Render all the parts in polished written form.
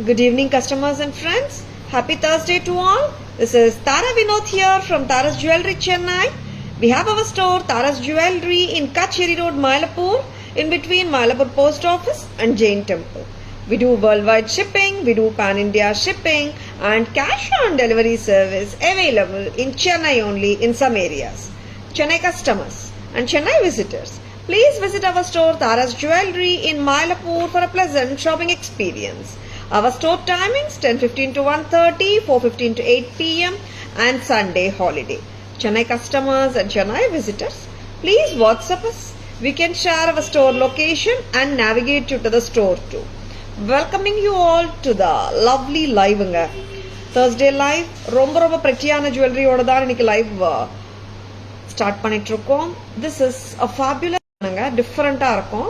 Good evening, customers and friends. Happy Thursday to all. This is Tara Vinod here from Tara's Jewelry, Chennai. We have our store, Tara's Jewelry, in Kacheri Road, Mylapore, in between Mylapore Post Office and Jain Temple. We do worldwide shipping, we do pan-India shipping, and cash on delivery service available in Chennai only in some areas. Chennai customers and Chennai visitors, please visit our store, Tara's Jewelry, in Mylapore for a pleasant shopping experience. Our store timings 10:15 to 1:30, 4:15 to 8 p.m. and Sunday holiday. Chennai customers and Chennai visitors, please WhatsApp us. We can share our store location and navigate you to the store too. Welcoming you all to the lovely live Thursday live. ரொம்ப prettyயான ஜுவல்லரியோட தான் இன்னைக்கு live start பண்ணிட்டு இருக்கோம். This is a fabulous டிஃபரெண்டா இருக்கும்.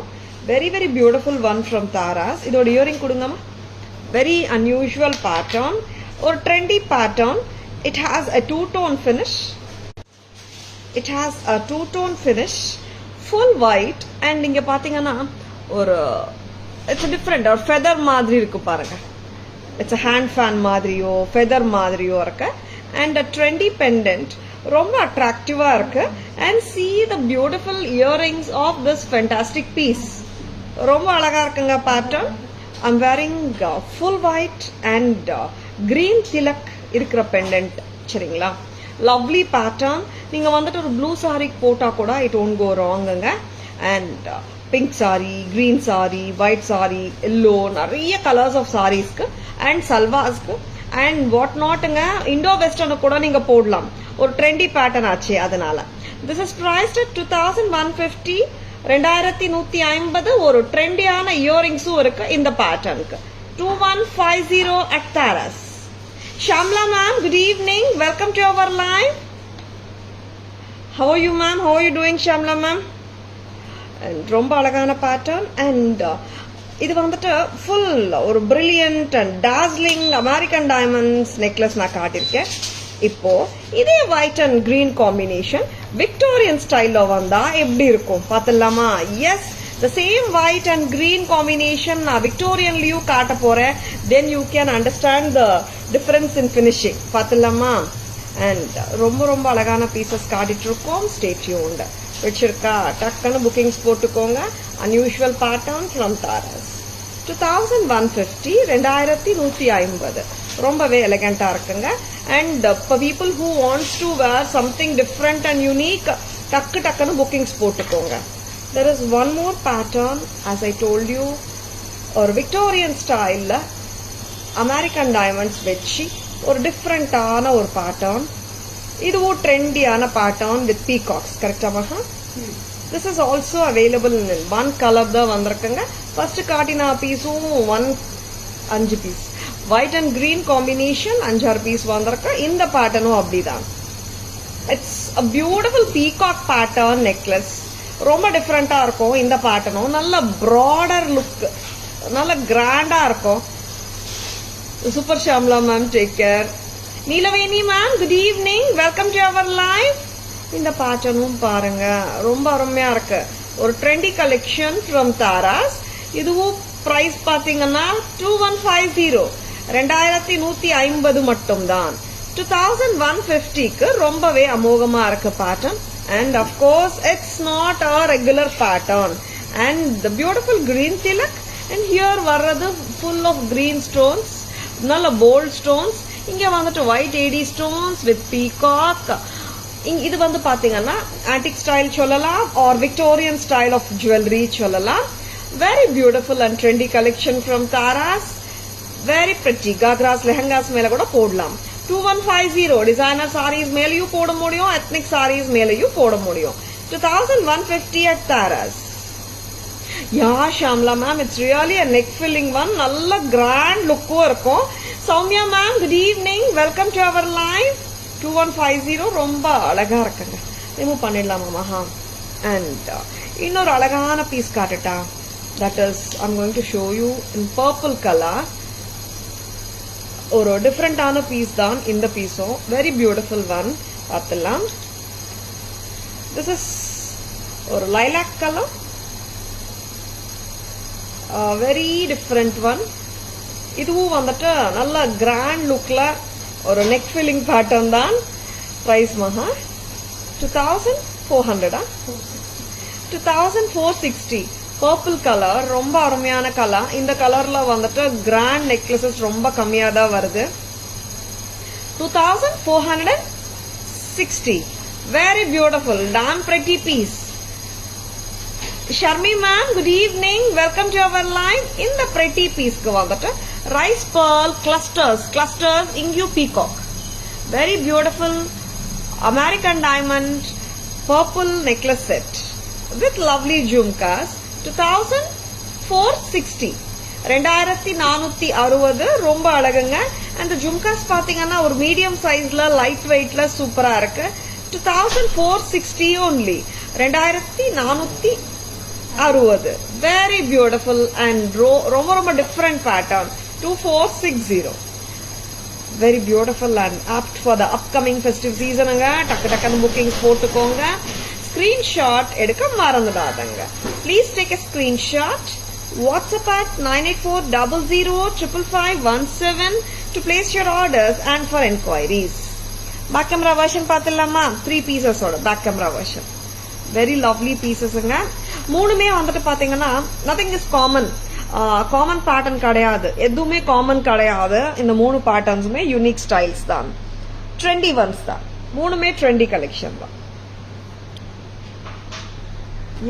Very beautiful one from Tara's. இதோட earring கொடுங்கம்மா. Very unusual pattern or trendy pattern. It has a two-tone finish. Full white and இங்க பாத்தீங்கன்னா ஒரு it's a different or feather மாதிரி இருக்கு பாருங்க. It's a hand fan மாதிரியோ feather மாதிரியோ இருக்கு and a trendy pendant ரொம்ப அட்ராக்டிவா இருக்கு and see the beautiful earrings of this fantastic piece. ரொம்ப அழகா இருக்குங்க pattern. I'm wearing full white and green tilak இருக்கிற pendant சரிங்களா. Lovely pattern. நீங்க வந்துட்டு ஒரு blue saree போட்டா கூட it won't go wrong and pink saree, green saree, white saree, yellow நிறைய colors of sareesக்கு and salwasக்கு and what notங்க இண்டோ வெஸ்டர்ன் கூட நீங்க போடலாம். ஒரு trendy pattern ஆச்சு அதனால. This is priced at 2150. 2150 ஒரு ட்ரெண்டியான இயரிங்ஸும் இருக்கு இந்த பேட்டர்னுக்கு. 2150 at Tara's. Shamla ma'am, good evening. Welcome to our live. How are you ma'am? How are you doing Shamla ma'am? And ரொம்ப அழகான பேட்டர்ன் and இது வந்துட்டு ஃபுல் ஒரு brilliant and dazzling American diamonds necklace நான் காட்டியிருக்கேன். இப்போ இதே white and green combination Victorian ஸ்டைல்ல வந்தா எப்படி இருக்கும் பாத்தலாமா? Yes, the same white and green combination நான் விக்டோரியன்லயும் காட்ட போறேன். then you can understand the difference in finishing. பாத்தலாமா? and ரொம்ப அழகான பீசஸ் காட்டிட்டு இருக்கோம். stay tuned. வச்சிருக்கா டக்குன்னு புக்கிங்ஸ் போட்டுக்கோங்க. unusual pattern from Tara's. 2150 2150 ரொம்பவே எலிகண்டா இருக்குங்க. and for people who wants to wear something different and unique டக்குன்னு புக்கிங்ஸ் போட்டுக்கோங்க. there is one more pattern as I told you ஒரு விக்டோரியன் ஸ்டைல்ல அமெரிக்கன் டைமண்ட்ஸ் வச்சு ஒரு டிஃப்ரெண்டான ஒரு பேட்டர்ன். இதுவும் ட்ரெண்டியான பேட்டர்ன் வித் பீகாக்ஸ். கரெக்டாக this is also available in one color தான் வந்திருக்குங்க. ஃபர்ஸ்ட் காட்டின பீஸும் 5 piece white and green combination 5 piece வந்திருக்கு. இந்த பேட்டர்னும் அப்படிதான். It's a beautiful peacock pattern necklace. ரொம்ப டிஃப்ரெண்டா இருக்கும் இந்த பேட்டர்னும். நல்ல ப்ராடர் லுக், நல்ல கிராண்டா இருக்கும். Super Shamla ma'am, take care. Neelaveni ma'am, good evening. Welcome to our live. இந்த பேட்டர்னும் பாருங்க ரொம்ப அருமையா இருக்கு. ஒரு ட்ரெண்டி கலெக்ஷன் ஃப்ரம் தாராஸ். இதுவும் பிரைஸ் பாத்தீங்கன்னா 2150 2150 மட்டும் தான். 2150க்கு ரொம்பவே அமோகமா இருக்கு pattern. and of course it's not a regular pattern and the beautiful green tilak and here வர்றது full of green stones, நல்ல bold stones. இங்க வந்துட்டு white AD stones with peacock. இது வந்து பாத்தீங்கன்னா antique style சொல்லலாம் or Victorian style of jewelry சொல்லலாம். very beautiful and trendy collection from Tara's. very pretty gagras lehengas மேல கூட போடலாம். 2150 designer sarees மேலயும் போட முடியும், ethnic sarees மேலயும் போட முடியும். 2150 at Tara's. yeah Shamla ma'am, it's really a neck filling one. நல்ல grand look இருக்கும். Soumya ma'am, good evening. welcome to our live. 2150 ரொம்ப அழகா இருக்குங்க. ரிமூவ் பண்ணிடலாமா? and இன்னொரு அழகான piece காட்டுட்டா. that is I'm going to show you in purple color. ஒரு டிஃப்ரெண்டான பீஸ் தான் இந்த பீஸும். Very beautiful one. பார்த்தலாம். திஸ் இஸ் ஒரு lilac colour. Very different one. இதுவும் வந்துட்டு நல்ல கிராண்ட் லுக்ல ஒரு நெக் ஃபில்லிங் பேட்டர்ன் தான். பிரைஸ் மகா 2400 2460. பர்பிள் கலர் ரொம்ப அருமையான கலர். இந்த கலர்ல வந்துட்டு கிராண்ட் நெக்லஸஸ் ரொம்ப கம்மியா தான் வருது. 2460. Very beautiful, damn pretty piece. Sharmi ma'am, good evening. Welcome to our live. In the pretty piece ku vandattu rice pearl clusters ingu peacock. Very beautiful American diamond purple necklace set with lovely jhumkas. 2460. 2460 ரொம்ப அழகுங்க. and the jhumkas பாத்தீங்கன்னா ஒரு medium சைஸ்ல light வெயிட்ல சூப்பரா இருக்கு. 2460 only. 2460. Very beautiful and ரொம்ப different pattern. 2460. Very beautiful and apt for the upcoming festive season. டக்கு bookings போட்டுக்கோங்க. Screenshot எடுக்க மறந்துடாதங்க. Please take a screenshot. WhatsApp at 9840055517 to place your orders and for enquiries. Back camera version பாத்துடலாமா? 3 pieces ஓட back camera version. Very lovely pieces. மூணுமே வந்துட்டு பாத்தீங்கன்னா nothing is common. Common pattern கிடையாது, எதுவுமே common கிடையாது. இந்த மூணு பேட்டர்ன்ஸுமே யூனிக் ஸ்டைல்ஸ் தான், ட்ரெண்டி ஒன்ஸ் தான். மூணுமே ட்ரெண்டி கலெக்ஷன் தான்.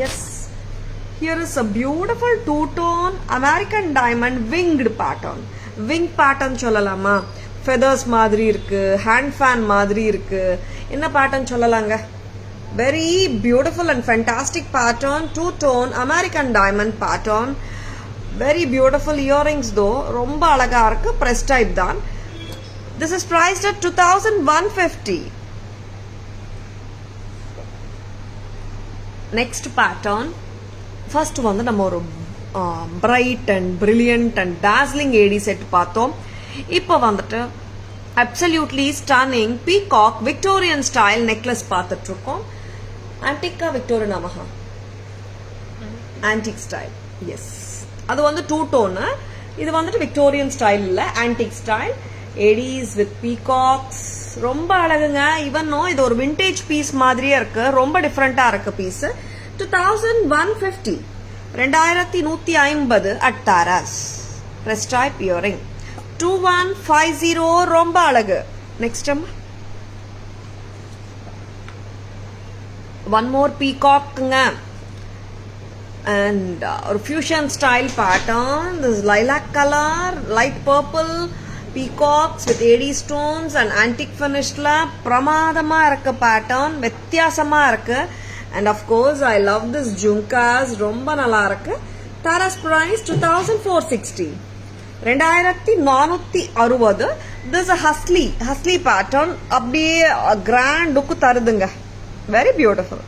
Yes, here is a beautiful two-tone American diamond winged pattern. Wing pattern சொல்லலாமா? ஃபெதர்ஸ் மாதிரி இருக்கு, ஹேண்ட் ஃபேன் மாதிரி இருக்கு. என்ன பேட்டர்ன் சொல்லலாங்க? Very beautiful and fantastic pattern. two-tone American diamond pattern. Very beautiful earrings though. ரொம்ப அழகா இருக்கு. press type தான். This is priced at 2150. Next pattern. First வந்து நம்ம ஒரு bright and brilliant and dazzling AD set பார்த்தோம். இப்போ வந்துட்டு absolutely stunning peacock Victorian style necklace பார்த்துட்டு இருக்கோம். Antique Victorian நமஹா. Antique style. Yes. அது வந்து டூ டோன். இது வந்துட்டு விக்டோரியன் ஸ்டைல் இல்ல, antique style. ADs with peacocks ரொம்ப அழகுங்க. இவனோ இது ஒரு விண்டேஜ் பீஸ் மாதிரியே இருக்கு, ரொம்ப டிஃப்ரெண்டா இருக்கு piece. 2150. 2150 at Taras. Press type earring. 2150 ரொம்ப அழகு. நெக்ஸ்ட் ஒன் மோர் பீகாக்ங்க. And or fusion style pattern. This is lilac color, light purple, peacocks with AD stones and antique finished la pramadama irukka pattern, vyathyasama irukku. And of course I love this jhumkas, romba nalla irukku. Taras price 2460. 2460. This is a husly pattern, abdiye grand look tarudunga. Very beautiful.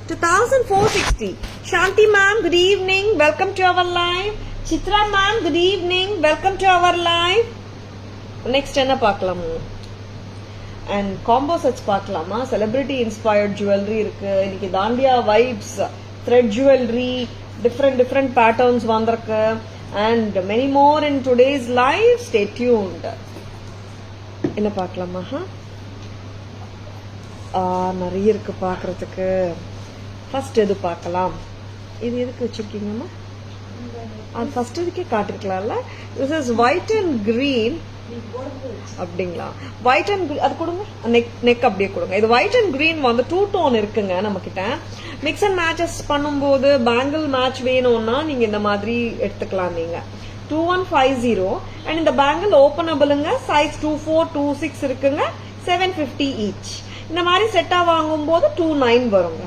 2460. Shanti ma'am, good evening. Welcome to our live. Chitra ma'am, good evening. Welcome to our live. Next என்ன பார்க்கலாம்? And combo sets பார்க்கலாமா? Celebrity inspired jewelry இருக்கு. இன்னைக்கு தாண்டியா vibes, thread jewelry, different patterns வந்திருக்கு. And many more in today's live. Stay tuned. என்ன பார்க்கலாமா? நிறைய இருக்கு பார்க்கறதுக்கு. ஃபர்ஸ்ட் எது பார்க்கலாம்? இது எதுக்கு வச்சிருக்கீங்கம்மா? அது ஃபர்ஸ்ட் இதுக்கே காட்டிருக்கலாம்ல. This is white and green. அப்படிங்களா? ஒயிட் அண்ட் அது கொடுங்க, நெக் அப்படியே கொடுங்க. இது ஒயிட் அண்ட் கிரீன் வந்து டூ டோன் இருக்குங்க நம்ம கிட்ட. மிக்ஸ் அண்ட் மேட்சஸ் பண்ணும்போது பேங்கிள் மேட்ச் வேணும்னா நீங்க இந்த மாதிரி எடுத்துக்கலாம். நீங்க 2150. அண்ட் இந்த பேங்கிள் ஓபனபிளுங்க. சைஸ் 24, 26 இருக்குங்க. 750 ஈச். இந்த மாதிரி செட்டா வாங்கும் போது 29 வருங்க.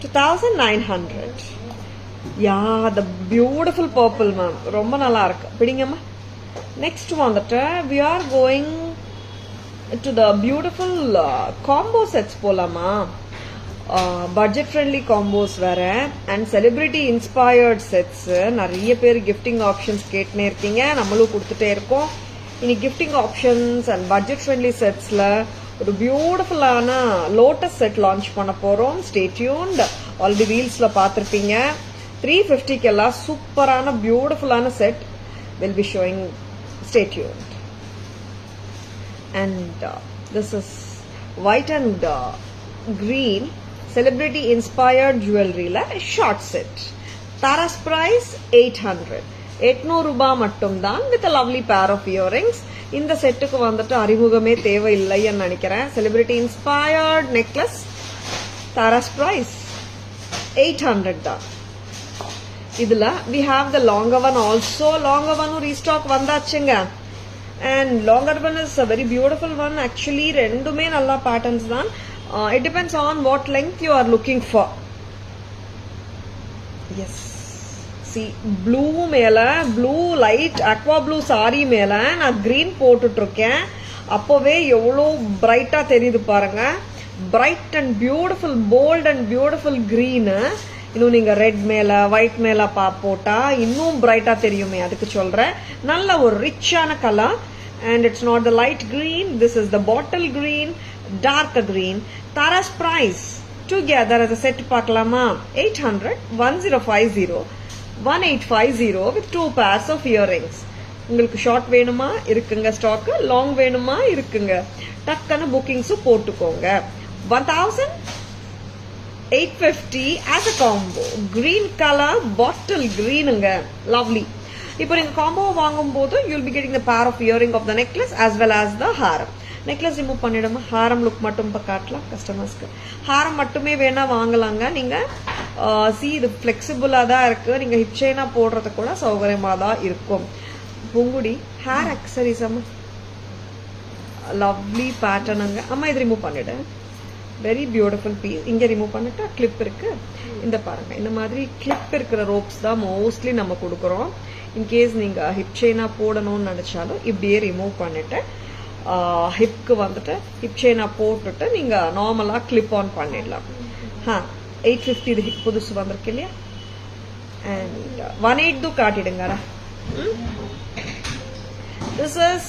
2900. Yeah, the beautiful purple ma'am. ரொம்ப நல்லா இருக்கு. பிடிங்கம்மா. Next வந்துட்டு we are going to the beautiful combo sets போலாமா? பட்ஜெட் ஃப்ரெண்ட்லி காம்போஸ் வேற அண்ட் செலிபிரிட்டி இன்ஸ்பயர்ட் செட்ஸ். நிறைய பேர் கிஃப்டிங் ஆப்ஷன்ஸ் கேட்டுனே இருக்கீங்க, நம்மளும் கொடுத்துட்டே இருக்கோம். இனி gifting options and budget friendly செட்ஸ்ல ஒரு பியூட்டிஃபுல்லான லோட்டஸ் செட் லான்ச் பண்ண போறோம். Stay tuned. ஆல்ரெடி ரீல்ஸ்ல பார்த்திருப்பீங்க. 350 எல்லாம் சூப்பரான பியூட்டிஃபுல்லான set will be showing Stay tuned. And this is white and green celebrity inspired jewelry la short set. Tara's price 800. 800 ரூபாய் மட்டும்தான் with a lovely pair of earrings. இந்த செட்டுக்கு வந்துட்டு அறிமுகமே தேவையில்லைன்னு நினைக்கிறேன். Celebrity inspired necklace. Tara's price 800 தான். இதுல we have the longer one also. Longer one restock வந்தாச்சுங்க. And longer one is a very beautiful one. Actually ரெண்டுமே நல்ல patterns தான். It depends on what length you are looking for. Yes. See, blue மேல blue light aqua blue saree மேல நான் green போட்டுட்டு இருக்கேன். அப்பவே எவ்வளவு பிரைட்டா தெரியுது பாருங்க. Bright and beautiful, bold and beautiful green. இன்னும் நீங்க ரெட் மேல ஒயிட் மேல போட்டா இன்னும் பிரைட்டா தெரியுமே, அதுக்கு சொல்றேன். நல்ல ஒரு ரிச்சான colour. And it's not the light green, this is the bottle green, darker green. Tara's price together as a set பார்க்கலாமா? 800, 1050, 1850 with 2 pairs of earrings. உங்களுக்கு ஷார்ட் வேணுமா இருக்குங்க ஸ்டாக், லாங் வேணுமா இருக்குங்க. டக்குன்னு புக்கிங்ஸ் போட்டுக்கோங்க. 1850 as a combo. Green color bottle greenங்க, lovely. இப்போ நீங்க காம்போ வாங்கும்போது you'll be getting the pair of earring of the necklace as well as the haram. Necklace remove பண்ணிடுமா, ஹாரம் லுக் மட்டும் காட்டலாம் கஸ்டமர்ஸ்க்கு. ஹாரம் மட்டுமே வேணா வாங்கலாங்க. நீங்க இது ஃபிளெக்சிபிளா தான் இருக்கு. நீங்க ஹிப் செயினா போடுறது கூட சௌகரியமா தான் இருக்கும். பூங்குடி ஹேர் அக்சரிஸ் அம்மா, லவ்லி பேட்டர்னுங்க. அம்மா இது ரிமூவ் பண்ணிடு. Very beautiful piece. இங்க ரிமூவ் பண்ணிட்டா கிளிப் இருக்கு. இந்த பாருங்க, இந்த மாதிரி கிளிப் இருக்கிற ரோப்ஸ் தான் மோஸ்ட்லி நம்ம கொடுக்குறோம். இன்கேஸ் நீங்க ஹிப் செயினா போடணும்னு நினைச்சாலும் இப்படியே ரிமூவ் பண்ணிட்டு ஹிப்க்கு வந்துட்டு ஹிப் செயினா போட்டுட்டு நீங்க நார்மலா கிளிப் ஆன் பண்ணிடலாம். 850 இது புதுசு வந்திருக்கு இல்லையா. And 180 காட்டிடுங்க. This is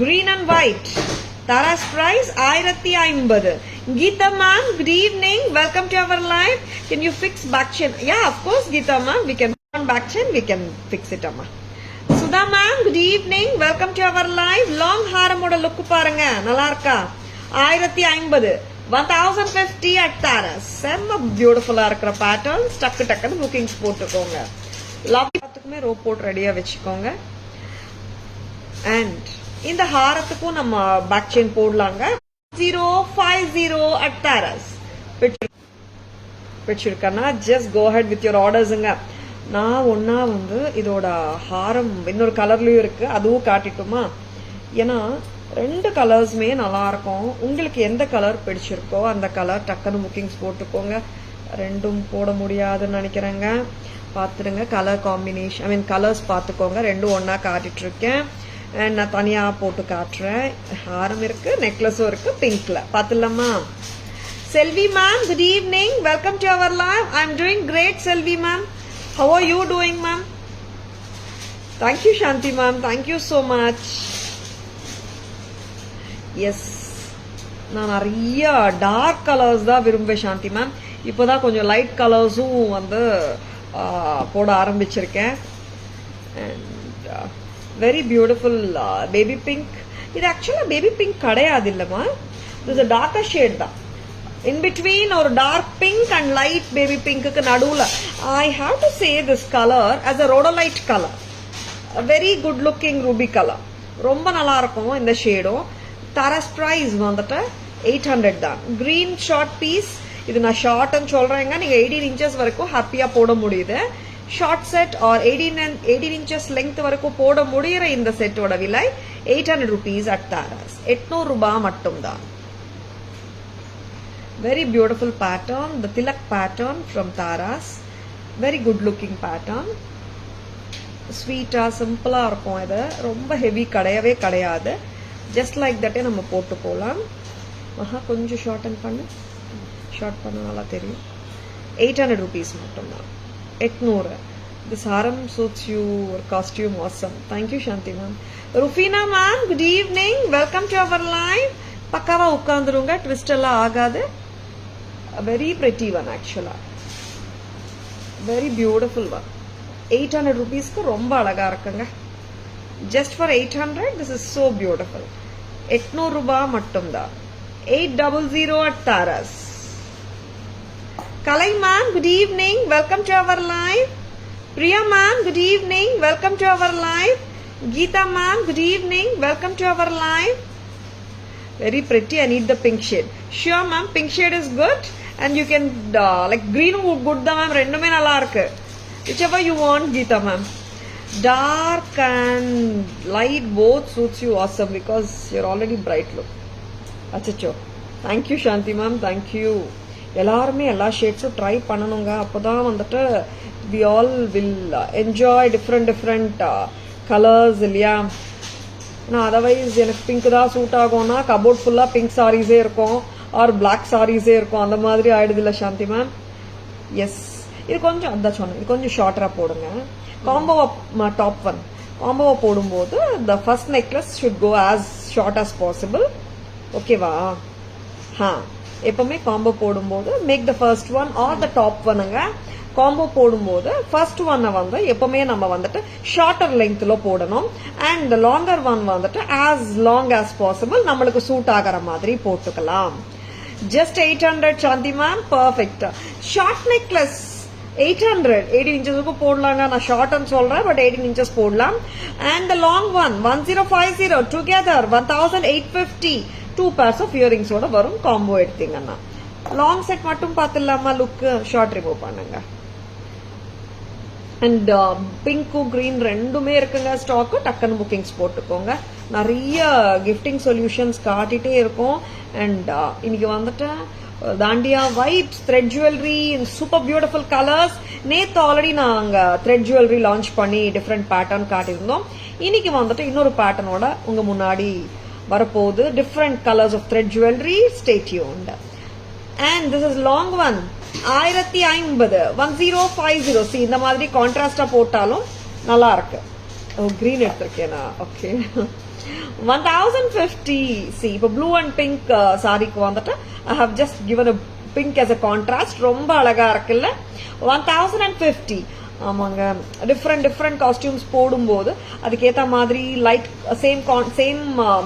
green and white. Tara's price 1050. Geeta ma'am, good evening. Welcome to our live. Can you fix back chain? Yeah, of course, Geeta ma'am. We can on back chain. We can fix it, amma. Sudha ma'am, good evening. Welcome to our live. Long haram oda look paranga. Nalla irukka? 1050. 1050 at Tara's. Semma beautiful ah irukra pattern. Takku bookings போட்டுக்கோங்க. Lovely பாத்துக்குமே rope போட்டு ரெடியா வெச்சுக்கோங்க. And இந்த ஹாரத்துக்கும் நம்ம back chain போடலாங்க. 050 at Tara's. பிடிச்சிருக்கா? just go ahead with your ordersங்க. நான் ஒன்னா வந்து இதோட ஹாரம் இன்னொரு கலர்லயும் இருக்கு, அதுவும் காட்டிட்டுமா? ஏன்னா ரெண்டு கலர்ஸ்மே நல்லா இருக்கும். உங்களுக்கு எந்த கலர் பிடிச்சிருக்கோ அந்த கலர் டக்குன்னு புக்கிங்ஸ் போட்டுக்கோங்க. ரெண்டும் போட முடியாதுன்னு நினைக்கிறேங்க. பாத்துருங்க கலர் காம்பினேஷன், ஐ மீன் கலர்ஸ் பாத்துக்கோங்க. ரெண்டும் ஒன்னா காட்டிட்டு இருக்கேன். அண்ட் நான் தனியா போட்டு காட்டுறேன். ஹாரம் இருக்கு, நெக்லஸும் இருக்கு பிங்க்ல. பாத்துலாமா? Selvi ma'am, good evening. Welcome to our live. I am doing great Selvi ma'am. How are you doing ma'am? Thank you Shanthi ma'am, thank you so much. Yes, நான் நிறைய டார்க் கலர்ஸ் தான் விரும்புவேன் சாந்தி மேம். இப்போதான் கொஞ்சம் லைட் கலர்ஸும் வந்து போட ஆரம்பிச்சிருக்கேன். And very beautiful baby pink. இது ஆக்சுவலா பேபி பிங்க் கிடையாது இல்லம்மா, இது டார்க்கர் ஷேட் தான். இன் பிட்வீன் ஒரு dark pink and light baby pink நடுவுல I have to say this colour as a rhodolite colour. Very good looking ruby colour, ரொம்ப நல்லா இருக்கும் இந்த ஷேடும். Tara's price வந்துட்டு 800 தான். Green short piece. இது நான் ஷார்ட்னு சொல்றேங்க, நீங்க 18 inches வரைக்கும் ஹாப்பியா போட முடியுது. Short set or 18 inches length வரைக்கும் போட முடியற இந்த செட்டோட விலை 800 rupees at Tara's. 800 ரூபாய் மட்டும்தான். Very beautiful pattern, the Tilak pattern from Tara's. Very good looking pattern. ஸ்வீட்டா சிம்பிளா இருக்கும். இது ரொம்ப ஹெவி கிடையவே கிடையாது. ஜஸ்ட் லைக் தட்டே நம்ம போட்டு போகலாம். கொஞ்சம் ஷார்டன் பண்ணு, ஷார்ட் பண்ண நல்லா தெரியும். 800 rupees மட்டும்தான். 800. This haram suits you, your costume awesome. Thank you Shanti ma'am. Rufina ma'am, good evening. Welcome to our live. பக்காவா உட்கார்ந்துருங்க, ட்விஸ்ட் எல்லாம் ஆகாது. Very pretty one actually. Very beautiful one. 800 rupeesக்கு ரொம்ப அழகா இருக்குங்க. just for 800. This is so beautiful. 800 ரூபாய் மட்டும்தான். 800 at Taras. Kalai ma'am, good evening. Welcome to our live. Priya ma'am, good evening. Welcome to our live. Geeta ma'am, good evening. Welcome to our live. Very pretty. I need the pink shade. Sure ma'am, pink shade is good. And you can like green good da ma'am. Rendume nalla irukku. Whichever you want, Geeta ma'am. Dark and light both suits you awesome because you're already bright look. Achacho. Thank you Shanti ma'am. Thank you. எல்லாருமே எல்லா ஷேட்ஸும் try பண்ணணுங்க. அப்போதான் வந்துட்டு we all will enjoy different colours இல்லையா? ஆனால் otherwise எனக்கு pink தான் suit ஆகும்னா கபோர்ட் ஃபுல்லாக பிங்க் சாரீஸே இருக்கும் ஆர் பிளாக் சாரீஸே இருக்கும். அந்த மாதிரி ஆயிடுது இல்லை சாந்தி மேம்? எஸ், இது கொஞ்சம் அதான் சொன்னேன், இது கொஞ்சம் ஷார்ட்டராக போடுங்க. காம்போவை டாப் ஒன் காம்போவை போடும்போது the first necklace should go as short as possible. ஓகேவா? எப்பவுமே காம்போ போடும்போது make the first one or the top ஒன்னுங்க. காம்போ போடும்போது ஃபர்ஸ்ட் ஒன்னை வந்து எப்பவுமே நம்ம வந்துட்டு ஷார்ட்டர் லெங்க்ல போடணும். அண்ட் லாங்கர் ஒன் வந்துட்டு ஆஸ் லாங் ஆஸ் பாசிபிள் நம்மளுக்கு சூட் ஆகிற மாதிரி போட்டுக்கலாம். Just 800 Shanthi ma'am. Perfect. Short necklace 800 18 இன்ச்சஸ்க்கு போடலாங்க. நான் ஷார்ட்னு சொல்றேன், பட் 18 இன்ச்சஸ் போடலாம். And the long one 1050 together 1850 2 pairs of earrings ஓட வரும் காம்போ எடுத்தீங்கன்னா. லாங் செட் மட்டும் பார்த்துலாமா? லுக் ஷார்ட் ரிமூவ் பண்ணுங்க. அண்ட் பிங்க்கும் கிரீன் ரெண்டுமே இருக்குங்க ஸ்டாக்கு. டக்குன்னு புக்கிங்ஸ் போட்டுக்கோங்க. நிறைய கிஃப்டிங் சொல்யூஷன்ஸ் காட்டிட்டே இருக்கும். அண்ட் இன்னைக்கு வந்துட்டு dandiya vibes thread jewellery super beautiful colours. நேத்து ஆல்ரெடி நாங்க த்ரெட் ஜுவல்லரி லான்ச் பண்ணி டிஃப்ரெண்ட் பேட்டர்ன் காட்டியிருந்தோம். இன்னைக்கு வந்துட்டு இன்னொரு பேட்டர்னோட உங்க முன்னாடி வரப்போகுது. Different colours of thread jewellery. Stay tuned. And this is long one 1050 1050. See இந்த மாதிரி கான்ட்ராஸ்டா போட்டாலும் நல்லா இருக்கு. கிரீன் எடுத்திருக்கேனா? ஓகே. 1050. சி இப்போ ப்ளூ அண்ட் பிங்க் சாரிக்கு வந்துட்டு I have just given a pink as a contrast. ரொம்ப அழகா இருக்குல்ல? 1050. ஆமாங்க. டிஃப்ரெண்ட் காஸ்டியூம்ஸ் போடும்போது அதுக்கேற்ற மாதிரி லைட் சேம்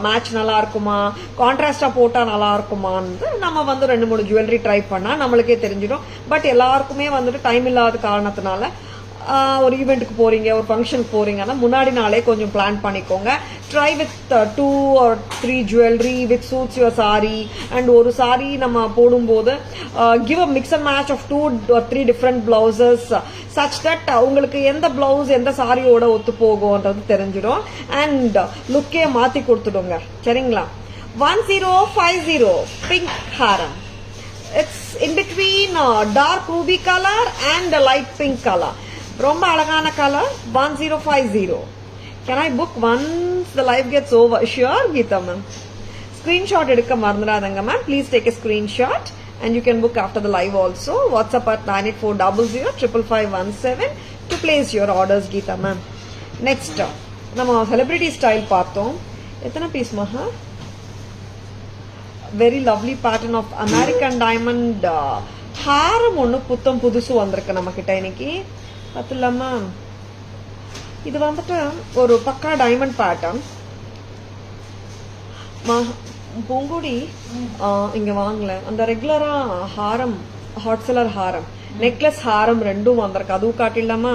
மேட்ச் நல்லா இருக்குமா, கான்ட்ராஸ்டா போட்டா நல்லா இருக்குமான்னு நம்ம வந்து 2-3 ஜுவல்லரி ட்ரை பண்ணா நம்மளுக்கே தெரிஞ்சிடும். பட் எல்லாருக்குமே வந்துட்டு டைம் இல்லாத காரணத்தினால ஒரு ஈவெண்ட்டுக்கு போறீங்க, ஒரு ஃபங்க்ஷனுக்கு போறீங்கன்னா முன்னாடி நாளே கொஞ்சம் பிளான் பண்ணிக்கோங்க. Try with 2 or 3 jewellery with suits your sari. And ஒரு சாரி நம்ம போடும்போது give a mix and match of 2 or 3 different blouses such that உங்களுக்கு எந்த பிளவுஸ் எந்த சாரியோட ஒத்து போகும்ன்றது தெரிஞ்சிடும். அண்ட் லுக்கே மாத்தி கொடுத்துடுங்க. சரிங்களா? 1050 pink Haram. It's in between dark ruby color and a light pink color. ரொம்ப அழகான colour. 1050. Can I book once the live gets over? Sure, Geeta ma'am. Screenshot எடுக்க மறந்துடாதங்க ma'am. Please take a screenshot and you can book after the live also. WhatsApp at 9840055517 to place your orders, Geeta ma'am. Next, நம்ம celebrity style பார்த்தோம். எத்தனை piece Maha? Very lovely pattern of American diamond ஹாரம் ஒன்று புத்தம் புதுசு வந்திருக்கு நம்ம கிட்ட இன்னைக்கு. பார்த்துலாமா? இது வந்துட்டு ஒரு பக்கா டைமண்ட் பேட்டர்ன். பூங்குடி இங்க வாங்கல. அந்த ரெகுலரா ஹாரம் ஹாட் செல்லர் ஹாரம் நெக்லஸ் ஹாரம் ரெண்டும் வந்திருக்கு. அதுவும் காட்டிடலாமா?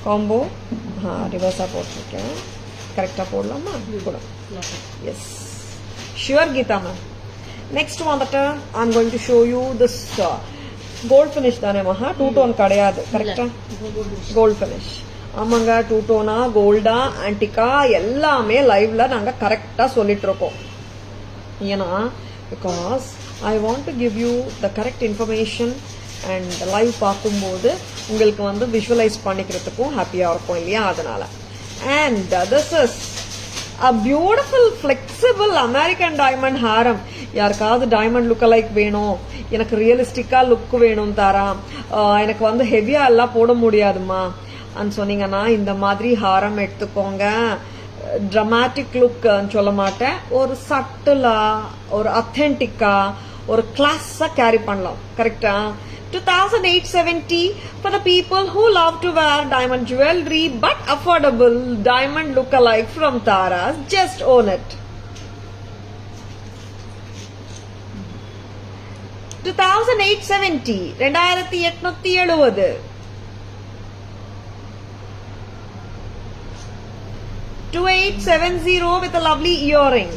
காம்போ ரிவர்ஸா போட்டிருக்கேன். கரெக்டா போடலாமா? கூட yes sure Geetha ma'am. Next வந்துட்டு I'm going to show you this gold finish தானே மகா? 2 டோன் கிடையாது. கரெக்டா? Gold finish. ஆமாங்க. 2 டோனா கோல்டா ஆன்டிகா எல்லாமே லைவ்ல நாங்க கரெக்டா சொல்லிட்டு இருக்கோம். ஏன்னா because I want to give you the correct information. And live பார்க்கும்போது உங்களுக்கு வந்து விஷுவலைஸ் பண்ணிக்கிறதுக்கும் ஹாப்பியா இருக்கும் இல்லையா? அதனால. And this is a beautiful flexible American diamond ஹாரம். யாருக்காவது டைமண்ட் லுக் லைக் வேணும், எனக்கு ரியலிஸ்டிக்கா லுக் வேணும் தாரா, எனக்கு வந்து ஹெவியா எல்லாம் போட முடியாதுமா சொன்னீங்கன்னா இந்த மாதிரி ஹாரம் எடுத்துக்கோங்க. டிராமாட்டிக் லுக் சொல்ல மாட்டேன், ஒரு சட்டிலா ஒரு அத்தென்டிக்கா ஒரு கிளாஸா கேரி பண்ணலாம். கரெக்டா? 2,870 for the people who love to wear diamond jewelry but affordable diamond look-alike from Taras. Just own it. 2,870. 2,870. 2,870 with a lovely earring.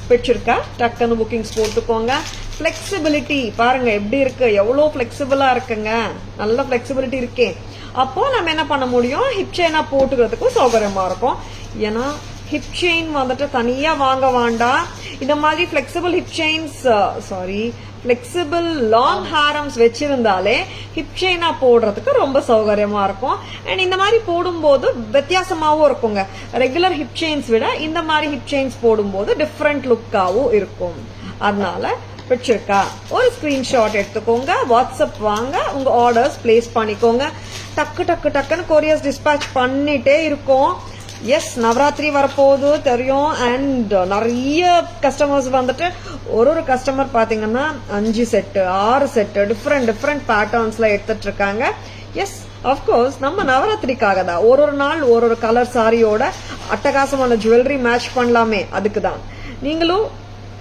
பிடிச்சிருக்கா? டக்குன்னு புக்கிங்ஸ் போட்டுக்கோங்க. ஃபிளெக்சிபிலிட்டி பாருங்க எப்படி இருக்கு, எவ்வளோ ஃபிளெக்சிபிளா இருக்குங்க. நல்ல ஃபிளெக்சிபிலிட்டி இருக்கே. அப்போ நம்ம என்ன பண்ண முடியும், ஹிப் செயினா போட்டுக்கிறதுக்கும் சௌகரியமா இருக்கும். ஏன்னா ஹிப் செயின் வந்துட்டு தனியா வாங்க வேண்டாம். இந்த மாதிரி flexible hip chains flexible long harams வச்சிருந்தாலே ஹிப் செயினா போடுறதுக்கு ரொம்ப சௌகரியமா இருக்கும். அண்ட் இந்த மாதிரி போடும்போது வித்தியாசமாவும் இருக்குங்க. ரெகுலர் ஹிப் செயின்ஸ் விட இந்த மாதிரி ஹிப் செயின்ஸ் போடும்போது டிஃப்ரெண்ட் லுக்காவும் இருக்கும். அதனால பிடிச்சிருக்கா? ஒரு ஸ்கிரீன்ஷாட் எடுத்துக்கோங்க, வாட்ஸ்அப் வாங்க, உங்க ஆர்டர்ஸ் பிளேஸ் பண்ணிக்கோங்க. டக்குன்னு கொரியர்ஸ் டிஸ்பேச் பண்ணிட்டே இருக்கோம். எஸ், நவராத்திரி வரப்போகுது தெரியும். அண்ட் நிறைய கஸ்டமர்ஸ் வந்துட்டு ஒரு கஸ்டமர் பாத்தீங்கன்னா 5 செட்டு 6 செட்டு டிஃப்ரெண்ட் பேட்டர்ன்ஸ்ல எடுத்துட்டு இருக்காங்க. எஸ், அப்கோர்ஸ் நம்ம நவராத்திரிக்காக தான். ஒரு நாள் ஒரு கலர் சாரியோட அட்டகாசமான ஜுவல்லரி மேட்ச் பண்ணலாமே, அதுக்கு தான். நீங்களும்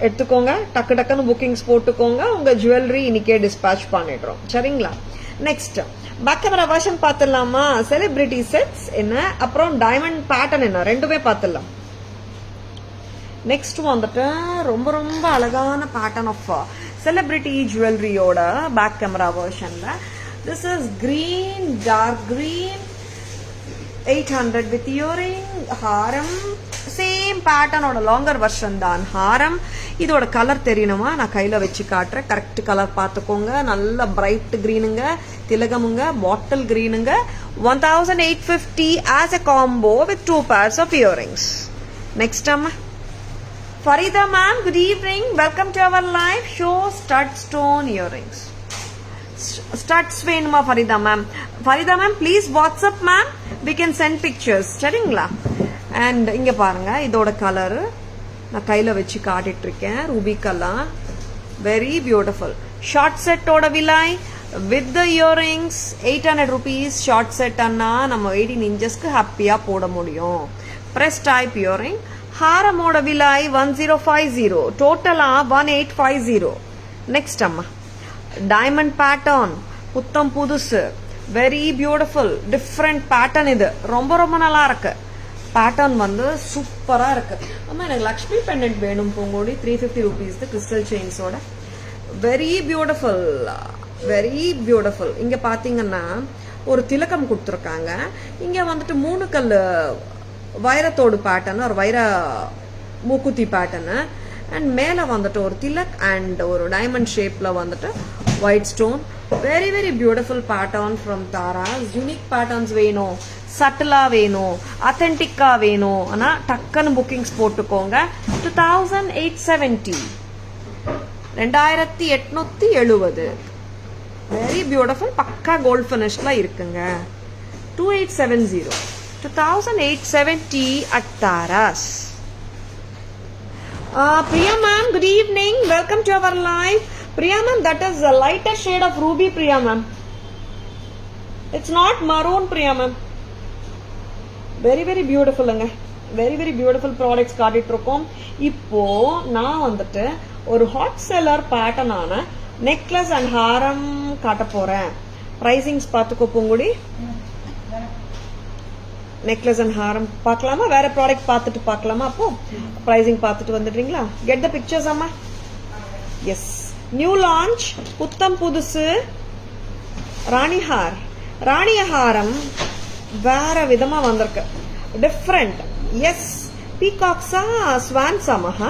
எடுத்துக்கோங்க, டக்குன்னு புக்கிங்ஸ் போட்டுக்கோங்க. உங்க ஜுவல்லரி இன்னைக்கே டிஸ்பேச் பண்ணிடுறோம். சரிங்களா? நெக்ஸ்ட் பேக் கேமரா வெர்ஷன் பாத்துடலாமா? செலிபிரிட்டி செட்ஸ் என்ன, அப்புறம் டைமண்ட் பேட்டர்ன் என்ன, ரெண்டுமே பாத்துடலாம். நெக்ஸ்ட் வந்துட்டு ரொம்ப அழகான பேட்டர்ன் ஆஃப் செலிபிரிட்டி ஜுவல்லரியோட பேக் கேமரா வெர்ஷன்ல. This is green, dark green, 800 with earring, haram. Same பேட்டர்னோட லாங்கர் வெர்ஷன் தான் ஹாரம். இதோட கலர் தெரியணுமா? நான் கையில வச்சு காட்டுறேன். கரெக்ட் கலர் பாத்துக்கோங்க. நல்ல bright கிரீனுங்க, திலகமுங்க, bottle கிரீனுங்க. 1,850 as a combo with 2 pairs of earrings. Next amma Farida ma'am, good evening, welcome to our live show. Stud stone earrings, studs வேணுமா Farida ma'am? Farida ma'am, please WhatsApp ma'am, we can send pictures. சரிங்களா? And இங்க பாருங்க, இதோட colour நான் கையில வச்சு காட்டிட்டு இருக்கேன். Ruby colour, very beautiful. Short செட்டோட விலை with the earrings 800 rupees. Short set அண்ணா நம்ம 18 inchesக்கு ஹாப்பியா போட முடியும். Press type earring. ஹாரமோட விலை 1050, டோட்டலா 1850. நெக்ஸ்ட் அம்மா டைமண்ட் பேட்டர்ன், புத்தம் புதுசு, வெரி பியூட்டிஃபுல் டிஃப்ரெண்ட் பேட்டர்ன். இது ரொம்ப நல்லா இருக்கு. பேட்டர்ன் வந்து சூப்பரா இருக்கு. அம்மா எனக்கு லக்ஷ்மி பெண்டன்ட் வேணும் பூங்கோடி, 350 rupees கிறிஸ்டல் செயின்ஸோட. Very beautiful, very beautiful. இங்க பாத்தீங்கன்னா ஒரு திலகம் கொடுத்துருக்காங்க. இங்க வந்துட்டு 3 கல் வைரத்தோடு பேட்டர்ன், ஒரு வைர மூக்குத்தி பேட்டர்ன். அண்ட் மேல வந்துட்டு ஒரு திலக் அண்ட் ஒரு டைமண்ட் ஷேப்ல வந்துட்டு white stone. Very beautiful pattern from Tara's. Unique patterns வேணும், சட்டிலா வேணும், அத்தென்டிக்கா வேணும், ஆனா டக்குன்னு புக்கிங்ஸ் போட்டுக்கோங்க. 2,870, 2,870. வெரி பியூட்டிஃபுல், பக்கா கோல்ட் பினிஷ்ல இருக்குங்க. 2,870, 2,870 at Taras. Priya ma'am, good evening, welcome to our live. Priya ma'am, that is a lighter shade of ruby. Priya ma'am, it's not maroon. Priya ma'am, very பியூட்டிஃபுல்லுங்க. Very beautiful products காட்டிட்டு இருக்கோம். இப்போ நான் வந்துட்டு ஒரு hot seller பேட்டர்னான necklace and haram காட்ட போறேன். பிரைசிங்ஸ் பார்த்துக்கோ பூங்குடி. நெக்லஸ் அண்ட் ஹாரம் பார்க்கலாமா? வேற ப்ராடக்ட் பார்த்துட்டு பார்க்கலாமா? அப்போ பிரைசிங் பார்த்துட்டு வந்துடுறீங்களா? கெட் த பிக்சர்ஸ் அம்மா. எஸ், நியூ லான்ச், புத்தம் புதுசு ராணிஹார். ராணியஹாரம் வேற விதமா வந்திருக்கு, டிஃப்ரெண்ட். எஸ், பீகாக்ஸா ஸ்வான்ஸாமா?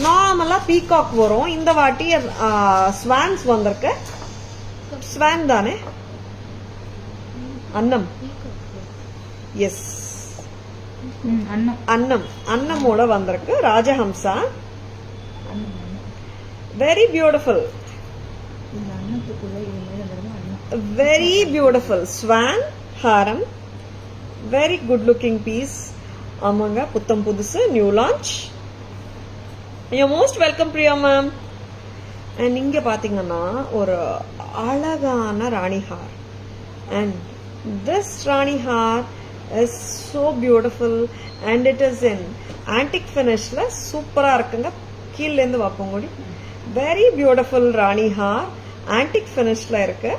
நார்மலா பீகாக் வரும், இந்த வாட்டி ஸ்வான்ஸ் வந்திருக்கு. ஸ்வான் தானே? அன்னம். எஸ், அன்னமோட வந்திருக்கு. ராஜஹம்சா, very beautiful, very beautiful. Swan haram, very good looking piece. ஆமாங்க, புத்தம் புதுசு, new launch. You most welcome Priya ma'am. And இங்க பாத்தீங்கன்னா ஒரு அழகான rani haar. And this rani haar is so beautiful and it is in antique finishல சூப்பரா இருக்குங்க. கீழ இருந்து வாப்போங்கடி. Very beautiful rani haar antique finishல இருக்கு.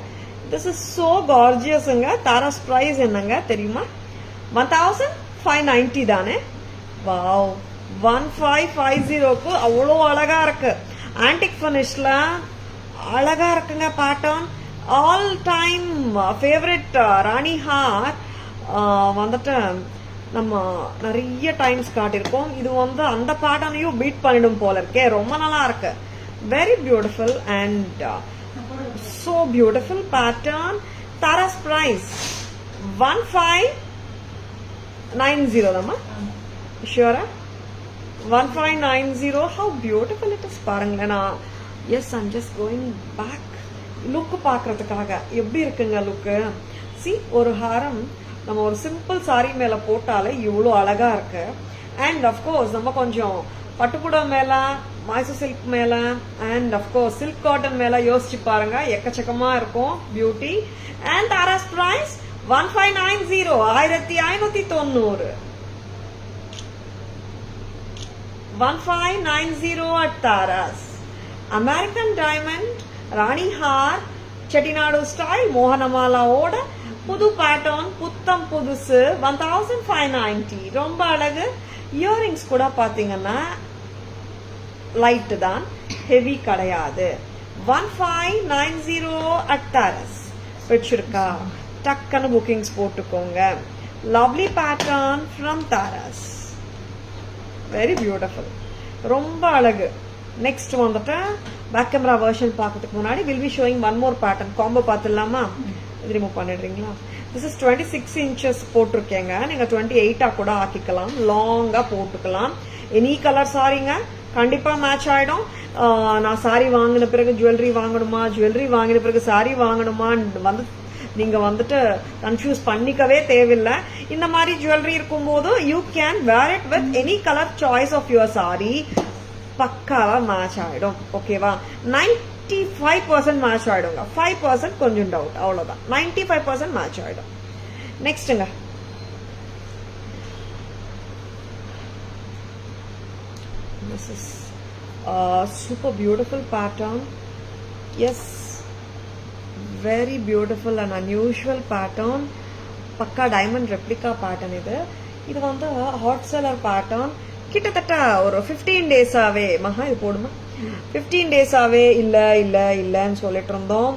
This is so gorgeousங்க. தாராஸ் பிரைஸ் என்னங்க தெரியுமா? 1590 தானே. வாவ், 1550க்கு அவ்வளோ அழகா இருக்கு. ஆன்டிக் ஃபினிஷ்ல அழகா இருக்குங்க பேட்டர்ன். ஆல் டைம் ஃபேவரட் ராணி ஹார் வந்துட்டு நம்ம நிறைய டைம்ஸ் காட்டியிருக்கோம். இது வந்து அந்த பேட்டர்னையும் பீட் பண்ணிடும் போல இருக்கே. ரொம்ப நல்லா இருக்கு. Very beautiful and so beautiful pattern. Tara's price 1590 dama. Sure? 1590. How beautiful it is. Parangana. Yes, I'm just going back. Look paakradhukaga eppadi irukanga look. See, ஒரு ஹாரம் நம்ம ஒரு சிம்பிள் சாரி மேல போட்டாலே இவ்வளோ அழகா இருக்கு. அண்ட் அஃப்கோர்ஸ் நம்ம கொஞ்சம் பட்டுப்புடவை மேல, மைசூர் சில்க் மேல, அண்ட் அஃப்கோர்ஸ் சில்க் காட்டன் மேல யோசிச்சு பாருங்க, எக்கச்சக்கமா இருக்கும் beauty. And Taras price 1590. 1590. 1590 at Taras. American diamond ராணி ஹார் செட்டிநாடு ஸ்டைல் மோகனமாலாவோட புது பேட்டர்ன், புத்தம் புதுசு. 1590. ரொம்ப அழகு. இயரிங்ஸ் கூட பாத்தீங்கன்னா லைட் தான், ஹெவி கிடையாது. 1590 at Taras. பிடிச்சிருக்கா? டக்குன்னு புக்கிங்ஸ் போட்டுக்கோங்க. Lovely pattern from Tara's. Very beautiful. ரொம்ப அழகு. நெக்ஸ்ட் வந்துட்டு பேக் கேமரா வெர்ஷன் பார்க்கறதுக்கு முன்னாடி will be showing one more pattern. Combo பார்த்துடலாமா? இது ரிமூவ் பண்ணிடுறீங்களா? This is 26 inches போட்டிருக்கேங்க. நீங்க 28 கூட ஆக்கிக்கலாம், லாங்கா போட்டுக்கலாம். எனி கலர் சாரிங்க கண்டிப்பா மேட்ச் ஆயிடும். நான் சாரி வாங்கின பிறகு ஜுவல்லரி வாங்கணுமா, ஜுவல்லரி வாங்கின பிறகு சாரி வாங்கணுமா வந்து நீங்க வந்துட்டு கன்ஃபியூஸ் பண்ணிக்கவே தேவையில்லை. இந்த மாதிரி ஜுவல்லரி இருக்கும் போது you can wear it with any colour choice of your sari. பக்காவா மேட்ச் ஆயிடும். ஓகேவா? 95% மேட்ச் ஆயிடுங்க. 5% கொஞ்சம் டவுட், அவ்வளவுதான். 95% மேட்ச் ஆயிடும். நெக்ஸ்ட்ங்க this is super beautiful pattern. Yes, very beautiful and unusual pattern. பக்கா டைமண்ட் ரெப்ளிகா பேட்டர்ன். இது வந்து ஹாட் செல்லர் பேட்டர்ன். கிட்டத்தட்ட ஒரு 15 டேஸாவே மகா இது போடுமா, 15 டேஸாவே இல்லன்னு சொல்லிட்டு இருந்தோம்.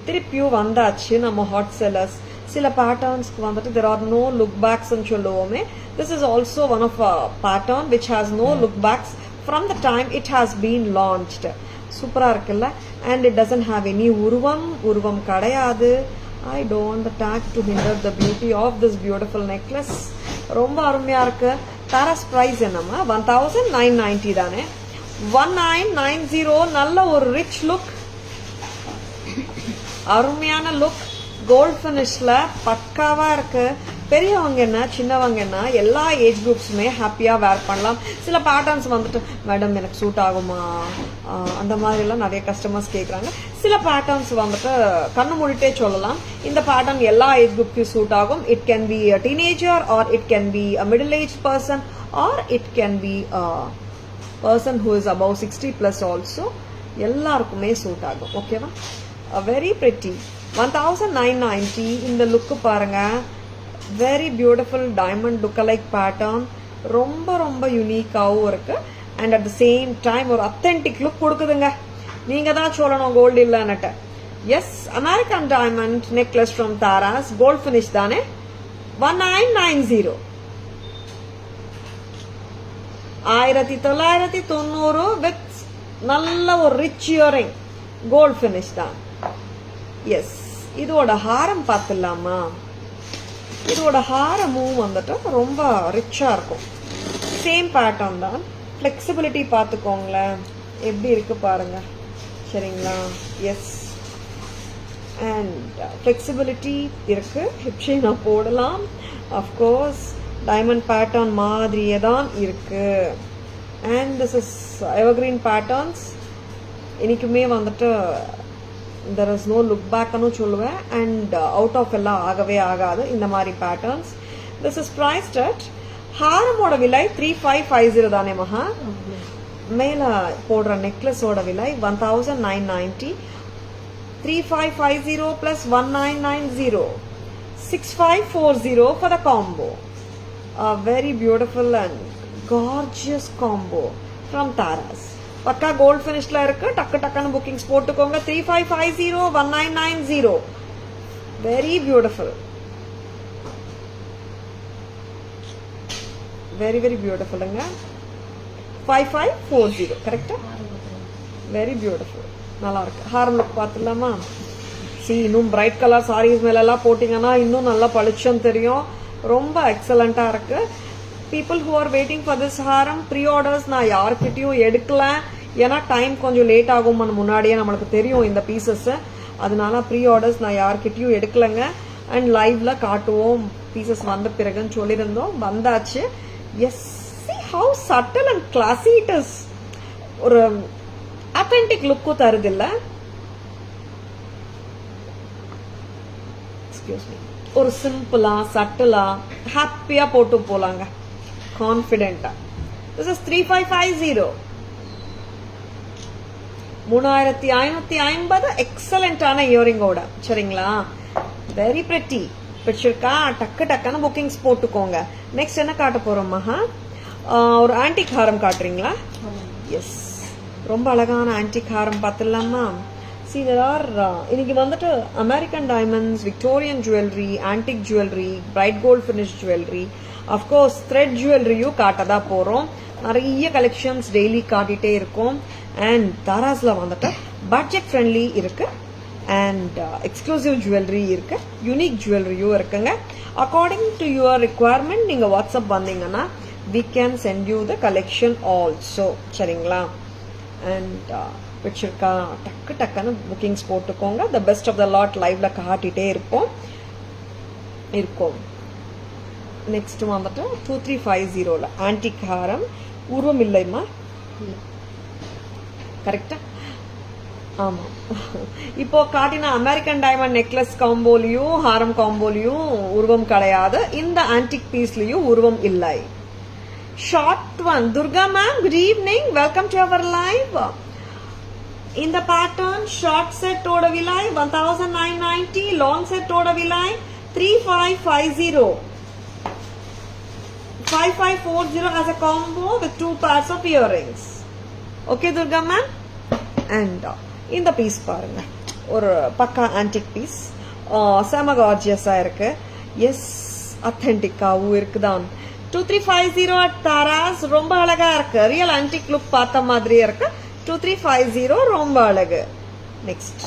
திருப்பியும் வந்தாச்சு நம்ம ஹாட் செல்லர்ஸ். சில பேட்டர்ன்ஸ்க்கு வந்துட்டு there are no look backs ன்னு சொல்லுவோமே. This is also one of a pattern which has no look backs from the time it has been launched. சூப்பரா இருக்குல்ல? and it doesn't have any உருவம் கிடையாது. I don't want the tag to hinder the beauty of this beautiful necklace. ரொம்ப அருமையா இருக்கு. Tara's price என்னமா? 1990 தானே. 1990. நல்ல ஒரு ரிச் லுக், அருமையான லுக். கோல்ட் பினிஷ்ல பக்காவா இருக்கு. பெரியவங்க என்ன சின்னவங்க என்ன எல்லா ஏஜ் குரூப்ஸுமே ஹாப்பியா வேர் பண்ணலாம். சில பேட்டர்ன்ஸ் வந்துட்டு மேடம் எனக்கு சூட் ஆகுமா அந்த மாதிரி எல்லாம் நிறைய கஸ்டமர்ஸ் கேட்கறாங்க. சில பேட்டர்ன்ஸ் வந்துட்டு கண்ணு மூடிட்டே சொல்லலாம் இந்த பேட்டர்ன் எல்லா ஏஜ் குரூப்க்கு சூட் ஆகும். It can be a teenager or it can be a middle aged person or it can be a person who is above 60 plus also. எல்லாருக்குமே சூட் ஆகும். ஓகேவா? Very pretty. 1990. இந்த லுக் பாருங்க. Very beautiful diamond look alike pattern. ரொம்ப ரொம்ப யூனிக்காவும் இருக்கு. And at the same time ஒரு அத்தென்டிக் லுக் கொடுக்குதுங்க. நீங்க தான் சொல்லணும் கோல்டு இல்லன்னுட்டு. Yes, American diamond necklace from Taras. Gold finish தானே. 1990. 1990 வித் நல்ல ஒரு ரிச் இயரிங். கோல்ட் பினிஷ் தான். எஸ், இதோட ஹாரம் பார்த்துடலாமா? இதோட ஹாரமும் வந்துட்டு ரொம்ப ரிச்சா இருக்கும். சேம் பேட்டர்ன் தான். ஃபிளெக்சிபிலிட்டி பார்த்துக்கோங்களேன் எப்படி இருக்கு பாருங்க. சரிங்களா? எஸ், அண்ட் ஃபிளெக்சிபிலிட்டி இருக்கு. ஹிப் செயினா போடலாம். அஃப்கோர்ஸ் டைமண்ட் பேட்டர்ன் மாதிரியே தான் இருக்கு. And this is evergreen patterns. எனக்குமே வந்துட்டு there is no look back anu solluven and out of ella agave agadu indha mari patterns. This is priced at haram oda vilai 3550 dane maha. Mela podra necklace oda vilai 1990, 3550 plus 1990, 6540 for the combo. A very beautiful and gorgeous combo from Taras. பக்கா gold ஃபினிஷ்ல இருக்கு. டக்கு டக்குன்னு bookings போட்டுக்கோங்க. 3550 1990. Very beautiful, very very பியூட்டிஃபுல்லுங்க. 5540 கரெக்டா? Very beautiful, நல்லா இருக்கு. ஹாரம் லுக் பார்த்துடலாமா? இன்னும் பிரைட் கலர் சாரீஸ் மேல எல்லாம் போட்டீங்கன்னா இன்னும் நல்லா பளிச்சுன்னு தெரியும். ரொம்ப எக்ஸலண்டா இருக்கு. People who are waiting for this Haram, pre orders நான் யார்கிட்டயும் எடுக்கல. ஏன்னா டைம் கொஞ்சம் லேட் ஆகும், முன்னாடியே நம்மளுக்கு தெரியும் இந்த பீசஸ். அதனால ப்ரீ ஆர்டர்ஸ் நான் யார்கிட்டயும் எடுக்கலங்க. அண்ட் லைவ்ல காட்டுவோம் பீசஸ் வந்த பிறகுன்னு சொல்லியிருந்தோம். வந்தாச்சு. Yes, see how subtle and classy it is. ஒரு அத்தென்டிக் லுக்கும் தருது இல்ல? Excuse me. ஒரு சிம்பிளா சட்டிலா ஹாப்பியா போட்டு போலாங்க, கான்பிடென்டா. This is 3550. 3550 எக்ஸலண்டான இயரிங்கோட. சரிங்களா? Very pretty. பிடிச்சிருக்கா? டக்கு டக்குன்னு புக்கிங்ஸ் போட்டுக்கோங்க. நெக்ஸ்ட் என்ன காட்ட போறோம் மகா? ஒரு ஆன்டிக் ஹாரம் காட்டுறீங்களா? எஸ், ரொம்ப அழகான ஆன்டிக் ஹாரம் பார்த்துடலாமா? See, there are இன்னைக்கு வந்துட்டு American diamonds, Victorian jewellery, antique jewellery, bright gold finish jewellery, of course thread ஜுவல்லரியும் காட்டதா போறோம். நிறைய கலெக்ஷன்ஸ் டெய்லி காட்டிட்டே இருக்கும். அண்ட் தாராஸ்ல வந்துட்டு பட்ஜெட் ஃப்ரெண்ட்லி இருக்கு அண்ட் எக்ஸ்க்ளூசிவ் ஜுவல்லரி இருக்கு, யூனிக் ஜுவல்லரியும் இருக்குங்க. அக்கார்டிங் டு யுவர் ரிக்வயர்மெண்ட் நீங்க வாட்ஸ்அப் வந்தீங்கன்னா we can send you the collection also. சரிங்களா? அண்ட் பிடிச்சிருக்கா? டக்கு டக்குன்னு புக்கிங்ஸ் போட்டுக்கோங்க. The best of the lot லைவ்ல காட்டிட்டே இருப்போம். நெக்ஸ்ட் வந்துட்டு 2350 ஆன்டிக் ஹாரம். உருவம் இல்லைம்மா? கரெக்டா? ஆமா. இப்போ காட்டின அமெரிக்கன் டைமண்ட் நெக்லஸ் காம்போலியும் ஹாரம் காம்போலியும் உருவம் கிடையாது. இந்த ஆன்டிக் பீஸ்லயும் உருவம் இல்லை. Short one. Durga ma'am, good evening, welcome to our live. இந்த பேட்டர்ன் ஷார்ட் செட் ஓட விலை 1990, லாங் செட் ஓட விலை 3550. 5540 as a combo with 2 pairs of earrings. Okay Durga ma'am? And இந்த பீஸ் பாருங்க, ஒரு பக்கா ஆன்டிக் பீஸ். செம கார்ஜியஸா இருக்கு. எஸ், அத்தென்டிக்காவும் இருக்குதான். 2350 at Taras. ரொம்ப அழகா இருக்கு. ரியல் ஆன்டிக் லுக் பார்த்த மாதிரியே இருக்கு. 2350 ரொம்ப அழகு. Next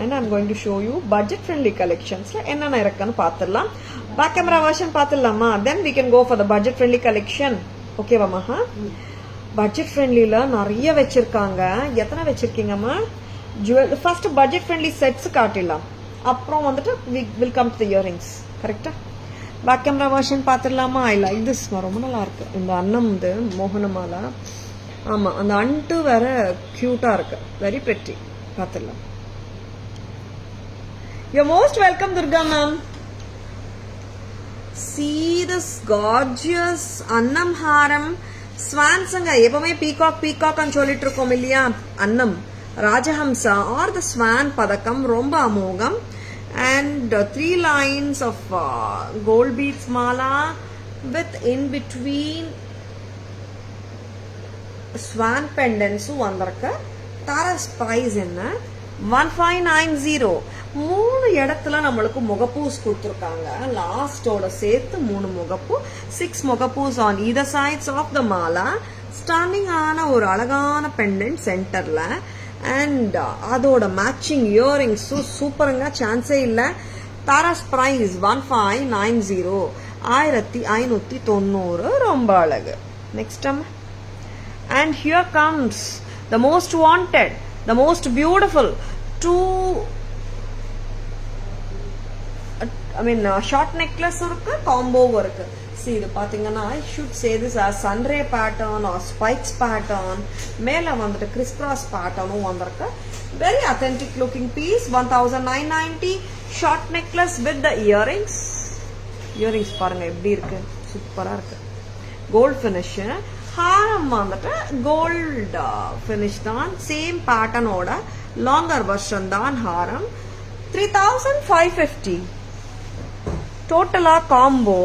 and I'm going to show you budget friendly collections. என்னென்ன இருக்குன்னு பார்த்துடலாம். பேக் கேமரா வெர்ஷன் பார்த்துடலாமா? then we can go for the budget friendly collection. ஓகேவா மகா? பட்ஜெட் ஃப்ரெண்ட்லில நிறைய வச்சிருக்காங்க. எத்தனை வச்சிருக்கீங்கம்மா? Jewel first budget friendly sets காட்டிடலாம். அப்புறம் வந்துட்டு will come to the earrings. கரெக்டா? பேக் கேமரா வெர்ஷன் பார்த்துடலாமா? I like this. ரொம்ப நல்லா இருக்கு இந்த அன்னம். இது மோகனமாலா. ஆமா, அந்த அண்டு வேற கியூட்டா இருக்கு. Very pretty. பார்த்துடலாம். You're most welcome Durga ma'am. See this gorgeous annam haram. ஸ்வான்ஸுங்க எப்பவுமே பீகாக் ன்னு சொல்லிட்டு இருக்கோம் இல்லையா? அன்னம், ராஜஹம்சா ஆர் த ஸ்வான் பதக்கம் ரொம்ப அமோகம். And 3 lines of gold beads mala with in between swan pendants வந்திருக்கு. தாராஸ் பிரைஸ் என்ன? 1590. 3 இடத்துல நம்மளுக்கு முகப்பூஸ் கொடுத்துருக்காங்க. லாஸ்டோட சேர்த்து 3 முகப்பூ, 6 முகப்பூஸ் on either sides of the mala. Standing ஆன ஒரு அழகான பெண்டன்ட் சென்டர்ல. அண்ட் அதோட மேட்சிங் இயரிங்ஸ் சூப்பருங்க, சான்ஸே இல்ல. தாராஸ் பிரைஸ் 1590, 1590. ரொம்ப அழகு. Next and here comes the most wanted, the most beautiful short necklace இருக்கு, காம்போவும் இருக்கு. see இது பாத்தீங்கன்னா I should say this as sunray pattern or spikes pattern. மேல வந்துட்டு crisscross pattern வந்திருக்கு. Very authentic looking piece. 1990. Short necklace with the earrings. Earrings பாருங்க எப்படி இருக்கு, சூப்பரா இருக்கு. Gold finish. ஹாரம் வந்துட்டு கோல்ட் ஃபினிஷ் தான். சேம் பேட்டர்னோட லாங்கர் வெர்ஷன் தான் ஹாரம். 3550. டோட்டலா combo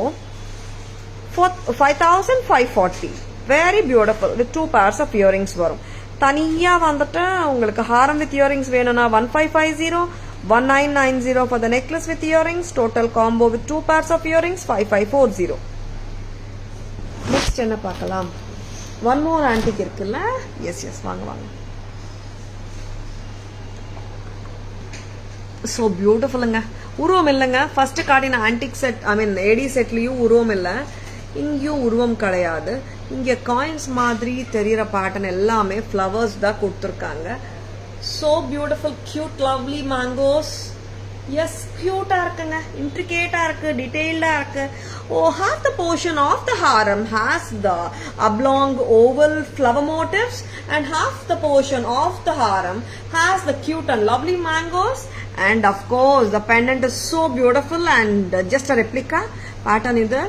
5540. Very beautiful with 2 pairs of earrings வரும். தனியா வந்துட்டு உங்களுக்கு ஹாரம் வித் இயரிங்ஸ் வேணும்னா 1550, 1990 for the necklace with earrings. Total combo with 2 pairs of earrings 5540. Next என்ன பார்க்கலாம்? ஒன் மோர் ஆன்டிக் இருக்குல்ல? எஸ் வாங்க வாங்க. ஸோ பியூட்டிஃபுல்லுங்க. உருவம் இல்லைங்க. ஃபர்ஸ்ட் காட்டின ஆன்டிக் செட் ஐ மீன் ஏடி செட்லயும் உருவம் இல்லை, இங்கேயும் உருவம் கிடையாது. இங்க காயின்ஸ் மாதிரி தெரிகிற பேட்டர்ன் எல்லாமே ஃப்ளவர்ஸ் தான் கொடுத்துருக்காங்க. So beautiful, cute, lovely mangoes. Yes, கியூட்டா இருக்குங்க, இன்ட்ரிகேட்டா இருக்கு, டீடைல்டா இருக்கு. Half the portion of the harem has the oblong oval flower motifs and half the portion of the harem has the cute and lovely mangoes. And of course the pendant is so beautiful and just a replica pattern idu.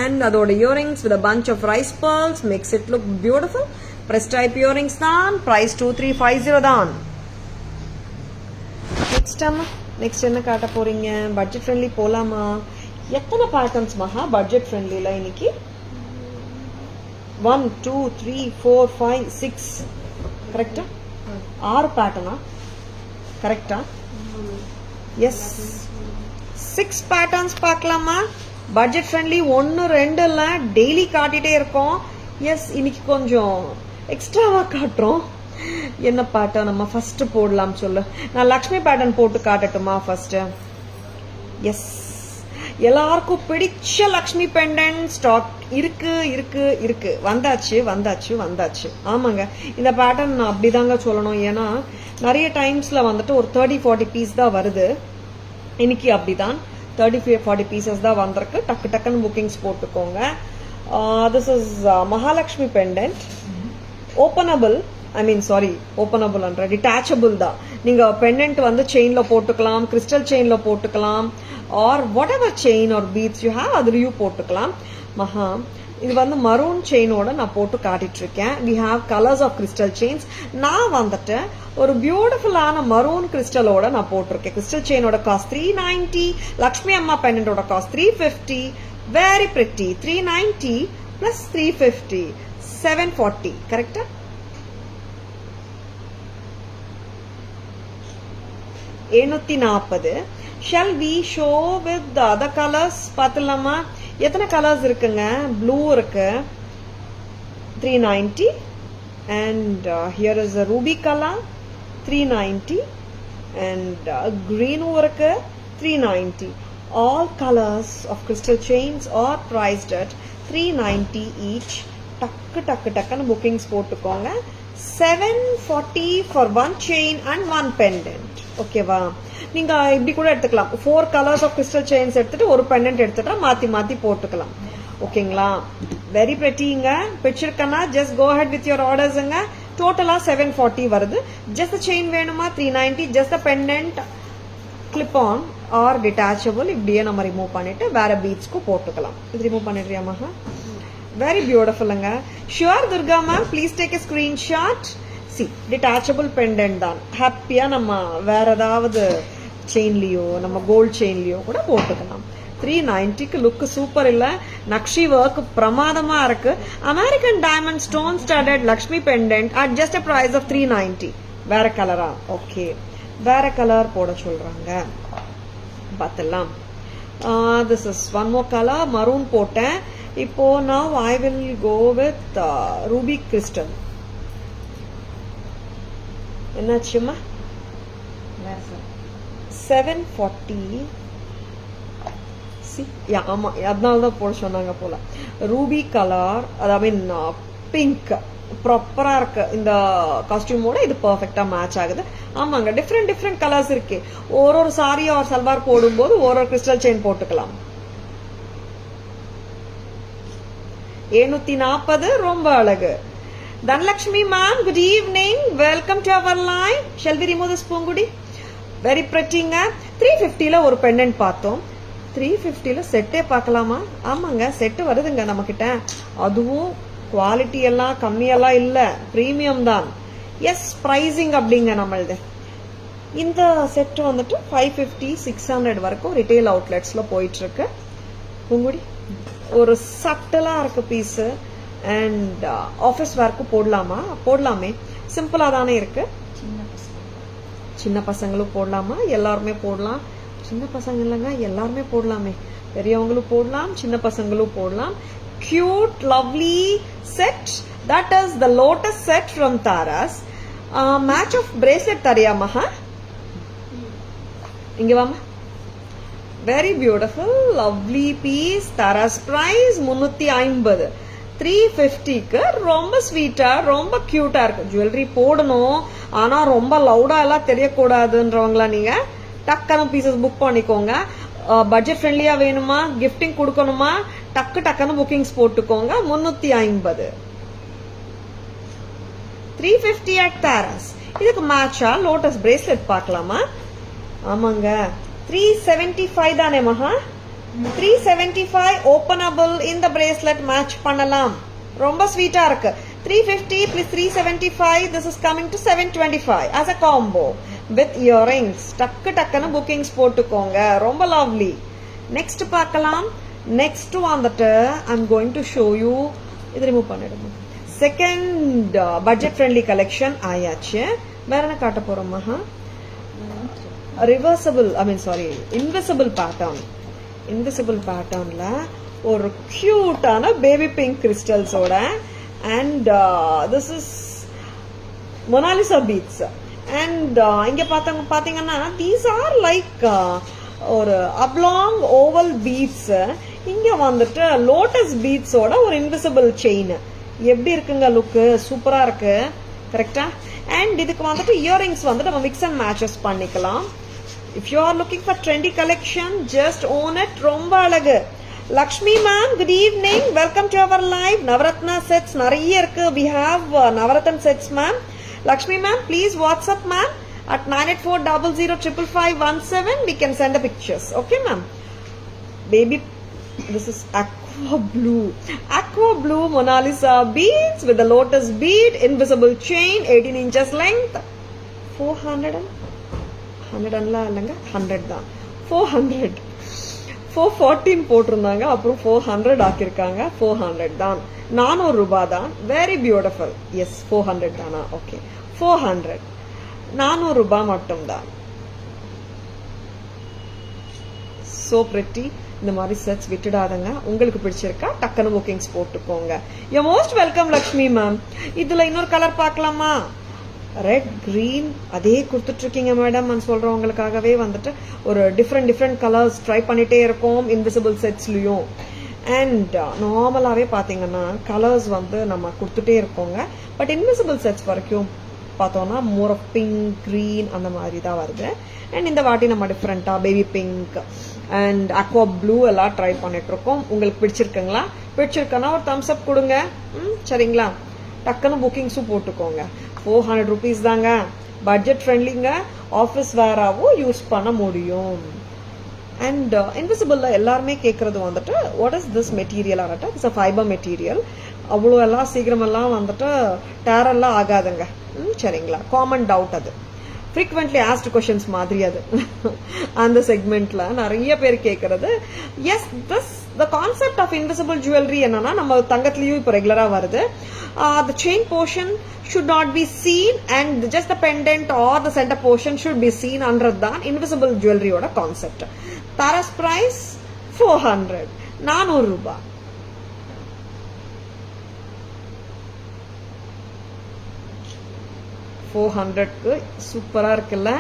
And adoda earrings with a bunch of rice pearls makes it look beautiful. Press type earrings dhaan. Price 2350 dhaan. Next என்ன காட்ட போறீங்க? Budget friendly போலாமா? எத்தனை patterns மகா budget ஃப்ரெண்ட்லில இன்னைக்கு? 1 2 3 4 5 6 கரெக்ட்டா? 6 பேட்டர்னா? கரெக்ட்டா? S, 6 patterns பார்க்கலாமா? பட்ஜெட் ஃப்ரெண்ட்லி 1 2 இல்ல, டெய்லி காட்டிட்டே இருக்கோம். எஸ், இன்னைக்கு கொஞ்சம் எக்ஸ்ட்ராவா காட்டுறோம். என்ன பேட்டர்ன் நம்ம ஃபர்ஸ்ட் போடலாம் சொல்லு? நான் லக்ஷ்மி பேட்டர்ன் போட்டு காட்டட்டுமா ஃபர்ஸ்ட்? எஸ், எல்லாருக்கும் பிடிச்ச லக்ஷ்மி பெண்டன்ட் ஸ்டாக் இருக்கு இருக்கு இருக்கு. வந்தாச்சு வந்தாச்சு வந்தாச்சு. ஆமாங்க, இந்த பேட்டர்ன் நான் அப்படிதாங்க சொல்லணும். ஏன்னா நிறைய டைம்ஸ்ல வந்துட்டு ஒரு 30-40 பீஸ் தான் வருது. இன்னைக்கு அப்படிதான் 30-40 பீசஸ் தான் வந்திருக்கு. டக்கு டக்குன்னு புக்கிங்ஸ் போட்டுக்கோங்க. This is Mahalakshmi pendant. Openable, I mean sorry, openable and detachable தான். நீங்க பெண்டன்ட் வந்து செயின்ல போட்டுக்கலாம், கிறிஸ்டல் செயின்ல போட்டுக்கலாம், or whatever chain or beads you have அதுலயும் போட்டுக்கலாம். மகா, இது வந்து மரூன் செயினோட நான் போட்டு காட்டிட்டு இருக்கேன். We have colours of crystal chains. நான் வந்துட்டு ஒரு பியூட்டிஃபுல்லான மரூன் கிறிஸ்டலோட நான் போட்டிருக்கேன். கிறிஸ்டல் செயினோட காஸ்ட் 390, லக்ஷ்மி அம்மா பெண்டன்டோட காஸ்ட் 350. Very pretty. 390 பிளஸ் 350 740. கரெக்டா? $740. Shall we show with the other colors? பாத்துலாமா? எத்தனை கலர்ஸ் இருக்குங்க? ப்ளூ இருக்கு 390 and here is a ruby color 390 and green இருக்கு 390. All colors of crystal chains are priced at 390 each. டக்கு டக்கு டக்குன்னு bookings போட்டுக்கோங்க. 740 for one chain and one pendant. ஓகேவா? நீங்க இப்படி கூட எடுத்துக்கலாம். 4 கலர்ஸ் ஆஃப் கிறிஸ்டல் செயின்ஸ் எடுத்துட்டு ஒரு பெண்டன்ட் எடுத்துட்டா மாத்தி மாத்தி போட்டுக்கலாம். ஓகேங்களா? வெரி பிரிட்டிங்க. பிடிச்சிருக்கனா just go ahead with your ஆர்டர்ஸ்ங்க. டோட்டலா 740 வருது. ஜஸ்ட் செயின் வேணுமா 390. Just pendant clip on or detachable இப்படியே நம்ம ரிமூவ் பண்ணிட்டு வேற பீட்ஸ்க்கு போட்டுக்கலாம். இது ரிமூவ் பண்ணிடுறியா மகா? வெரி பியூட்டிஃபுல்லுங்க. Sure Durga ma'am, please take a screenshot. See, detachable pendant தான். ஹாப்பியா நம்ம வேற ஏதாவது செயின்லயோ நம்ம கோல்ட் செயின்லயோ கூட போட்டுக்கலாம். 390க்கு லுக் சூப்பர் இல்ல? நக்ஷி ஒர்க் பிரமாதமா இருக்கு. American diamond stone studded Lakshmi pendant at just a price of 390. வேற கலரா? ஓகே, வேற கலர் போட சொல்றாங்க. பார்த்தலாம். This is one more colour. Maroon போட்டேன். இப்போ now I will go with ruby crystal. என்னாச்சுமா? 740. ஆமா, அதனாலதான் போட சொன்னாங்க போல. ரூபி கலர், ஐ மீன் பிங்க் ப்ராப்பரா இருக்கு. இந்த காஸ்டியூமோட இது பெர்ஃபெக்ட்டா மேட்ச் ஆகுது. ஆமாங்க, டிஃப்ரெண்ட் கலர்ஸ் இருக்கு. ஒரு சாரி ஆர் சல்வார் போடும்போது ஒரு கிறிஸ்டல் செயின் போட்டுக்கலாம். 740 ரொம்ப அழகு. Dhanlakshmi ma'am, good evening. Welcome to our live. Shall we remove this Pungudi? Very pretty ங்க. 350ல ஒரு பெண்டன்ட் பார்த்தோம். 350ல செட்டே பார்க்கலாமா? ஆமாங்க, செட் வருதுங்க நம்ம கிட்ட. அதுவும் குவாலிட்டி எல்லாம் கம்மியெல்லாம் இல்ல, பிரீமியம் தான். எஸ், பிரைசிங் அப்படிங்க நம்மளது. இந்த செட் வந்துட்டு 550 600 வரைக்கும் ரிட்டைல் அவுட்லெட்ஸ்ல போயிட்டு இருக்கு. பூங்குடி ஒரு சட்டலா இருக்கு பீஸ். அண்ட் ஆஃபீஸ் வேர்க்கு போடலாமா? போடலாமே, சிம்பிளா தானே இருக்கு. சின்ன பசங்களும் போடலாமா? எல்லாருமே போடலாம். சின்ன பசங்க இல்லைங்க, எல்லாருமே போடலாமே. பெரியவங்களும் போடலாம், சின்ன பசங்களும் போடலாம். Cute lovely set, that is the lotus set from Taras. Match of bracelet தரியாமா? இங்க வாமா. Very beautiful lovely piece. Taras price 350. 350க்கு ரொம்ப ஸ்வீட்டா ரொம்ப கியூட்டா இருக்கு. ஜுவல்லரி போடணும், ஆனா ரொம்ப லவுடா எல்லாம் தெரியக்கூடாதுன்றவங்களா நீங்க டக்குன்னு பீசஸ் புக் பண்ணிக்கோங்க. பட்ஜெட் ஃப்ரெண்ட்லியா வேணுமா, கிஃப்டிங் கொடுக்கணுமா, டக்குன்னு புக்கிங்ஸ் போட்டுக்கோங்க. 350. 350 at தாராஸ். இதுக்கு மேட்சா லோட்டஸ் பிரேஸ்லெட் பார்க்கலாமா? ஆமாங்க, 375 தானே மகா? 375 ஓபனபிள். இந்த பிரேஸ்லெட் மேட்ச் பண்ணலாம். ரொம்ப ஸ்வீட்டா இருக்கு. 350 plus 375, this is coming to 725 as a combo with earrings. டக்குன்னு புக்கிங்ஸ் போட்டுக்கோங்க. ரொம்ப லவ்லி. நெக்ஸ்ட் பார்க்கலாம். நெக்ஸ்ட் வந்துட்டு I'm going to show you. இது ரிமூவ் பண்ணிடுங்க. செகண்ட் பட்ஜெட் ஃப்ரெண்ட்லி கலெக்ஷன் ஆயாச்சு. வேற என்ன காட்ட போறோம் மகா? Reversible, invisible pattern. இன்விசிபிள் பேட்டர்ன்ல ஒரு கியூட்டான பேபி பிங்க் கிறிஸ்டல்ஸோட and this is Mona Lisa beads. And இங்க பாத்தீங்கன்னா தீஸ் ஆர் லைக் ஒரு அப்லாங் ஓவல் பீட்ஸ். இங்க வந்துட்டு லோட்டஸ் பீட்ஸோட ஒரு இன்விசிபிள் செயின். எப்படி இருக்குங்க லுக்கு? சூப்பரா இருக்கு, கரெக்டா? அண்ட் இதுக்கு வந்துட்டு இயரிங்ஸ் வந்துட்டு நம்ம மிக்ஸ் அண்ட் மேட்சஸ் பண்ணிக்கலாம். If you are looking for trendy collection, just own it. ரொம்ப அழகு. Lakshmi ma'am, good evening. Welcome to our live. Navaratna sets நிறைய இருக்கு. We have Navaratna sets ma'am. Lakshmi ma'am, please WhatsApp ma'am at 9840055517. We can send the pictures. Okay ma'am. Baby, this is aqua blue. Aqua blue Monalisa beads with the lotus bead, invisible chain, 18 inches length. 400 இல்லைங்க, 100 தான். 400 414 போட்டிருந்தாங்க, அப்புறம் 400 ஆக்கியிருக்காங்க. 400 தான். 400 ரூபாய் தான். Very beautiful. S, 400 தானா? Okay, 400. 400 ரூபாய் மட்டும் தான். So pretty. இந்த மாதிரி செட்ஸ் விட்டுடாதங்க. உங்களுக்கு பிடிச்சிருக்கா டக்குனு புக்கிங்ஸ் போட்டுக்கோங்க. You most welcome Lakshmi ma'am. இதுல இன்னொரு கலர் பார்க்கலாமா? ரெட் கிரீன் அதே கொடுத்துட்டு இருக்கீங்க மேடம் சொல்றவங்களுக்காகவே வந்துட்டு ஒரு டிஃப்ரெண்ட் கலர்ஸ் ட்ரை பண்ணிட்டே இருக்கோம் இன்விசிபிள் செட்ஸ்லயும். அண்ட் நார்மலாவே பாத்தீங்கன்னா கலர்ஸ் வந்து நம்ம கொடுத்துட்டே இருக்கோங்க. பட் இன்விசிபிள் செட்ஸ் வரைக்கும் பார்த்தோம்னா மோர் ஆஃப் பிங்க், கிரீன் அந்த மாதிரி தான் வருது. அண்ட் இந்த வாட்டி நம்ம டிஃப்ரெண்டா baby pink and Aqua blue எல்லாம் ட்ரை பண்ணிட்டு இருக்கோம். உங்களுக்கு பிடிச்சிருக்குங்களா? பிடிச்சிருக்கனா ஒரு தம்ஸ் அப் கொடுங்க. சரிங்களா? டக்குன்னு புக்கிங்ஸும் போட்டுக்கோங்க. 400 rupees தாங்க. பட்ஜெட் ஃப்ரெண்ட்லிங்க. ஆஃபீஸ் வேராவும் யூஸ் பண்ண முடியும். அண்ட் இன்விசிபிள்ல எல்லாருமே கேட்கறது வந்துட்டு வாட் இஸ் திஸ் மெட்டீரியல் ஆகட்டும். It's a fibre material. அவ்வளோ எல்லாம் சீக்கிரமெல்லாம் வந்துட்டு டேரெல்லாம் ஆகாதுங்க. சரிங்களா? காமன் டவுட் அது. ஃப்ரீக்வெண்ட்லி ஆஸ்ட் கொஸ்டின்ஸ் மாதிரி அது. அந்த செக்மெண்ட்ல நிறைய பேர் கேட்கறது. Yes, this the concept of invisible jewellery என்னன்னா நம்ம தங்கத்திலயும் இப்போ ரெகுலரா வருது. The chain portion should not be seen and just the pendant or the center portion should be seen under the invisible jewelry oda concept. Tara's price 400. 400 ரூபாய். $400க்கு சூப்பரா இருக்குல்ல?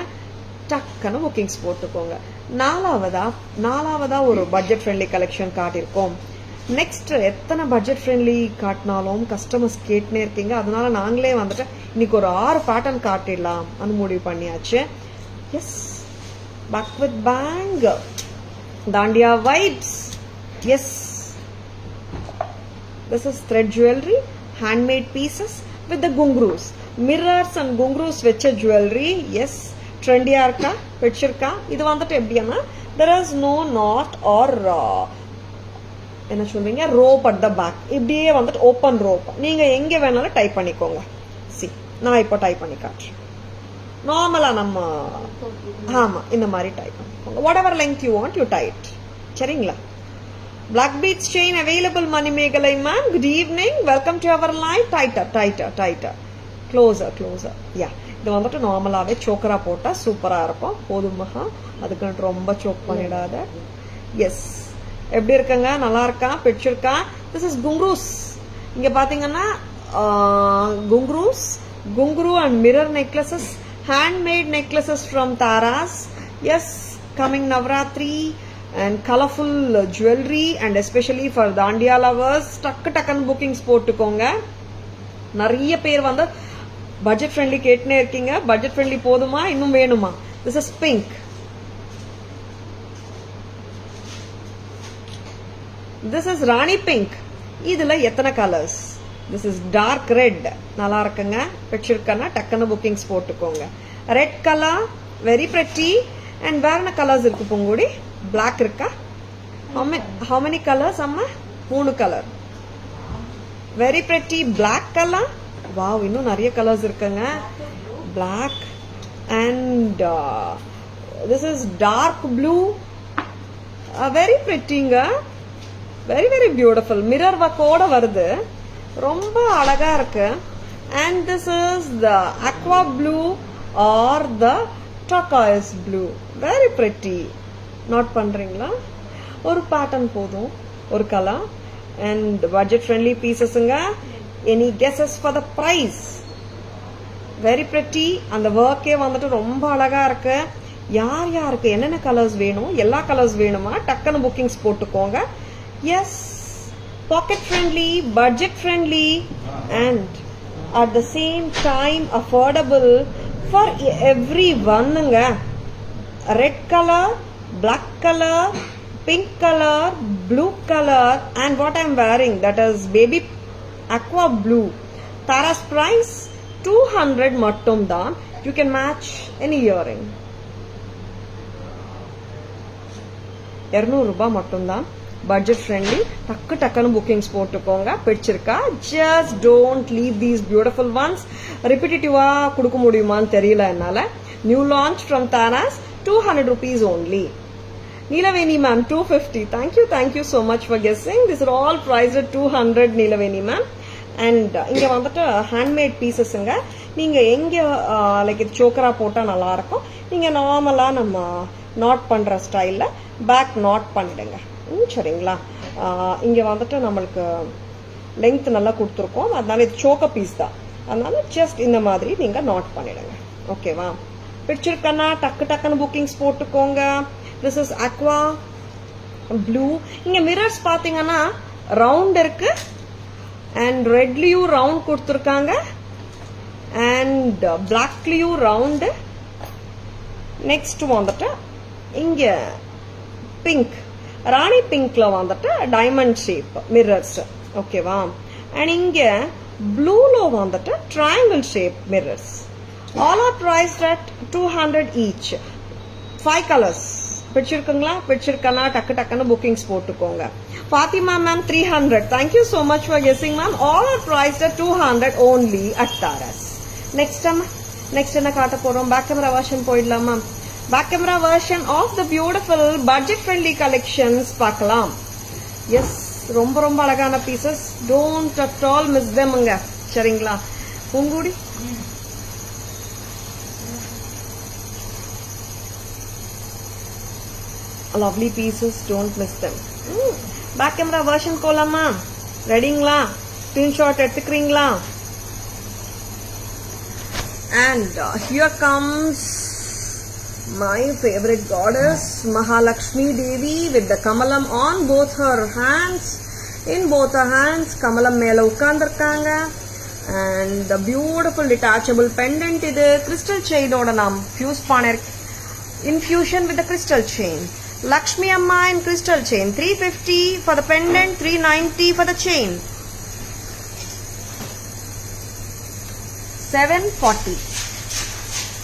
டக்குன்னு bookings போட்டுக்கோங்க. நாலாவதா ஒரு பட்ஜெட் ஃப்ரெண்ட்லி கலெக்ஷன் காட்டியிருக்கோம். நெக்ஸ்ட் எத்தனை budget friendly காட்டினாலும் customers கேட்டுனே இருக்கீங்க. அதனால நாங்களே வந்துட்டு இன்னைக்கு ஒரு 6 பேட்டர்ன் காட்டிடலாம் அது முடிவு பண்ணியாச்சு. Yes, back with bang, dandiya vibes. Yes, This is thread jewelry, handmade pieces with the gungrus. Mirrors and gungrus வெச்ச jewelry. Yes, trendy-ஆ இருக்கா, பிடிச்சிருக்கா? இது வந்துட்டு எப்படின்னா, there is no knot or என்ன சொல்வீங்க, rope at the back. இப்படியே வந்துட்டு open rope. நீங்க எங்க வேணாலும் டைப் பண்ணிக்கோங்க. See, நான் இப்போ டைப் பண்ணி காட்டுறேன். நார்மலா நம்ம ஆமா இந்த மாதிரி டைப் பண்ணிக்கோங்க. whatever length you want, you tie it. சரிங்களா? Black beads chain available, Manimegalai ma'am. Good evening. Welcome to our live. Tighter. Closer. Yeah. இது வந்துட்டு நார்மலாவே சோக்கரா போட்டா சூப்பரா இருக்கும். போதுமா? அதுக்கு ரொம்ப சோக் பண்ணிடாத. எஸ். எப்படி இருக்குங்க? நல்லா இருக்கா? பிடிச்சிருக்கா? This is gungrus. இங்க பாத்தீங்கன்னா gungru and mirror necklaces, handmade necklaces from Taras. Yes, coming Navratri. And colorful jewelry, and especially for Dandiya lovers, டக்கு bookings போட்டுக்கோங்க. நிறைய பேர் வந்து budget friendly கேட்டுனே இருக்கீங்க. budget friendly போதுமா, இன்னும் வேணுமா? This is pink. This is Rani pink. இதுல எத்தனை colours? This is dark red. நல்லா இருக்குங்க. பிடிச்சிருக்கனா டக்குன்னு bookings போட்டுக்கோங்க. Red color, very pretty. And வேற என்ன கலர்ஸ் இருக்கு பொங்குடி? Black இருக்கா? How many colors amma? 3 color. Very pretty black color. Wow, இன்னும் நிறைய colors இருக்குங்க. Black and this is dark blue. Very prettyங்க. Very beautiful. Mirror work ஓட வருது. ரொம்ப அழகா இருக்கு. And this is the aqua blue or the turquoise blue. Very pretty. Note பண்றீங்களா? ஒரு பேட்டர்ன் போதும், ஒரு கலர் அண்ட் பட்ஜெட் ஃப்ரெண்ட்லி பீசஸ்ங்க. Any guesses for the price? Very pretty. அந்த ஒர்க்கே வந்துட்டு ரொம்ப அழகா இருக்கு. யாருக்கு என்னென்ன கலர்ஸ் வேணும், எல்லா கலர்ஸ் வேணுமா, டக்குன்னு புக்கிங்ஸ் போட்டுக்கோங்க. Yes, pocket friendly, budget friendly and at the same time affordable for every ஒன்னுங்க. Red colour, black color, pink color, blue color, and what I'm wearing, that is baby aqua blue. Tara's price 200 mattum dhaan. You can match any earring. 200 ரூபாய் மட்டும் தான். Budget friendly. டக்குன்னு bookings போட்டுக்கோங்க. பிடிச்சிருக்கா? just don't leave these beautiful ones. repetitive-ஆ கொடுக்க முடியுமான்னு தெரியல என்னால. new launch from Taras, 200 rupees only. Neelaveni ma'am, 250. Thank you so much for guessing. These are all priced at 200, Neelaveni ma'am. And இங்க வந்துட்டு handmade piecesங்க. நீங்க எங்க லைக் இது சோக்கரா போட்டா நல்லா இருக்கும். நீங்க நார்மலா நம்ம நாட் பண்ற ஸ்டைல்ல பேக் நாட் பண்ணிடுங்க. சரிங்களா? இங்க வந்துட்டு நம்மளுக்கு லெங்த் நல்லா கொடுத்துருக்கோம். அதனால இது சோக்க பீஸ் தான். அதனால ஜஸ்ட் இந்த மாதிரி நீங்க நாட் பண்ணிடுங்க. ஓகேவா? பிடிச்சிருக்கனா டக்குன்னு புக்கிங்ஸ் போட்டுக்கோங்க. This is aqua blue. இங்க மிரர்ஸ் பாத்தீங்கன்னா ரவுண்ட் இருக்கு and ரெட்லயும் ரவுண்ட் கொடுத்திருக்காங்க and பிளாக்லயும் ரவுண்ட். நெக்ஸ்ட் வந்துட்டு இங்க பிங்க், ராணி பிங்க்ல வந்துட்டு டைமண்ட் ஷேப் மிரர்ஸ். ஓகேவா? அண்ட் இங்க ப்ளூல வந்துட்டு triangle shape mirrors. All are priced at 200 each. 5 colors. பிடிச்சிருக்குங்களா? பிடிச்சிருக்கனா டக்குன்னு புக்கிங்ஸ் போட்டுக்கோங்க. Fatima ma'am 300. Thank you so much for guessing ma'am. All are priced at 200 only at Taras. Next என்ன காட்ட போறோம்? Back camera version போயிடலாமா? Back camera version of the beautiful budget friendly collections பார்க்கலாம். Yes, ரொம்ப அழகான pieces. Don't at all miss தெம்ங்க. சரிங்களா? Poonkudi lovely pieces, don't miss them. Back camera version போலாமா? ரெடிங்களா? ஸ்கிரீன்ஷாட் எடுத்துக்கிறீங்களா? And here comes my favorite goddess, Mahalakshmi Devi, with the kamalam on both her hands. In both her hands, kamalam மேல உட்கார்ந்திருக்காங்க. And the beautiful detachable pendant, இது crystal chain ஓட நாம் fuse பண்ணிருக்கோம். Infusion with the crystal chain. Lakshmi Amma in crystal chain, 350 for the pendant, 390 for the chain. 740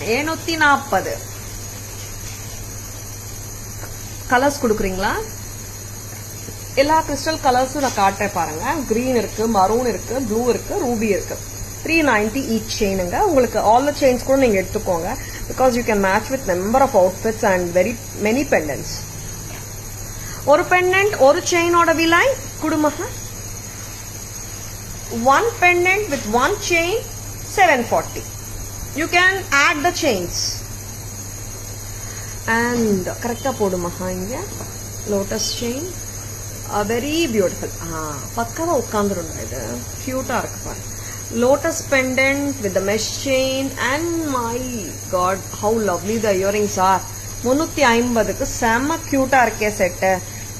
740 colours கொடுக்குறீங்களா? எல்லா crystal கலர்ஸும் நான் காட்டுறேன் பாருங்க. கிரீன் இருக்கு, மரூன் இருக்கு, ப்ளூ இருக்கு, ரூபி இருக்கு. 390 ஈச் செயினுங்க. உங்களுக்கு ஆல் த செயின்ஸ் கூட நீங்க எடுத்துக்கோங்க. Because you can match with number of outfits and very many pendants. ஒரு பெண்டன்ட் ஒரு செயினோட விலை குடும்பம். One pendant with one chain 740. You can add the chains. And correcta podumaha inga lotus chain. Very beautiful. Pakkava ukkandrunda idu. Cute ah irukku paru. Lotus pendant with the mesh chain and my god how lovely the earrings are. 350 க்கு செம்ம கியூட்டா இருக்கே set.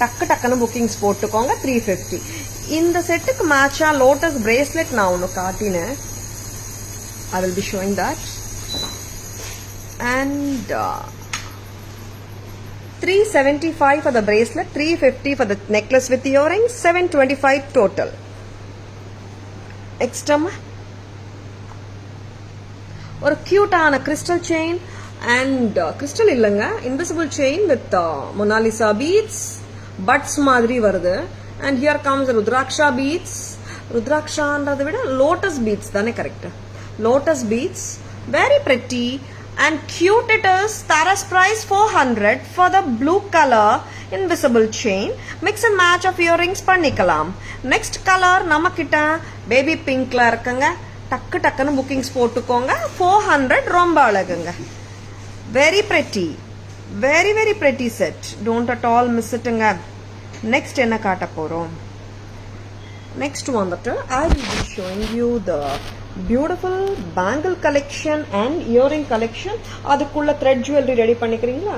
டக்கு டக்குன்னு bookings போட்டுக்கோங்க. 350. இந்த செட்டுக்கு மேட்சா லோட்டஸ் பிரேஸ்லெட் நான் ஒன்னு காட்டினேன். I will be showing that. And 375 for the bracelet, 350 for the necklace with earrings, 725 total. Extra ஒரு கியூட்டான கிறிஸ்டல் செயின் அண்ட் கிறிஸ்டல் இல்லைங்க, invisible chain with Mona Lisa beads buds மாதிரி வருது. And here comes rudraksha beads. ருத்ராட்சான்றதை விட லோட்டஸ் பீட்ஸ் தானே correct. Lotus beads very pretty and cute it is. Tara's price 400 for the blue color invisible chain. Mix and match of earrings பண்ணிக்கலாம். Next color நம்மக்கிட்ட baby pinkல இருக்குங்க. டக்கு டக்குன்னு bookings போட்டுக்கோங்க. 400 ரொம்ப அழகுங்க. Very pretty. Very very pretty set. Don't at all miss itங்க. Next என்ன காட்ட போறோம்? Next வந்துட்டு I will be showing you the beautiful bangle collection and earring collection. அதுக்குள்ள thread jewelry ரெடி பண்ணிக்கிறீங்களா?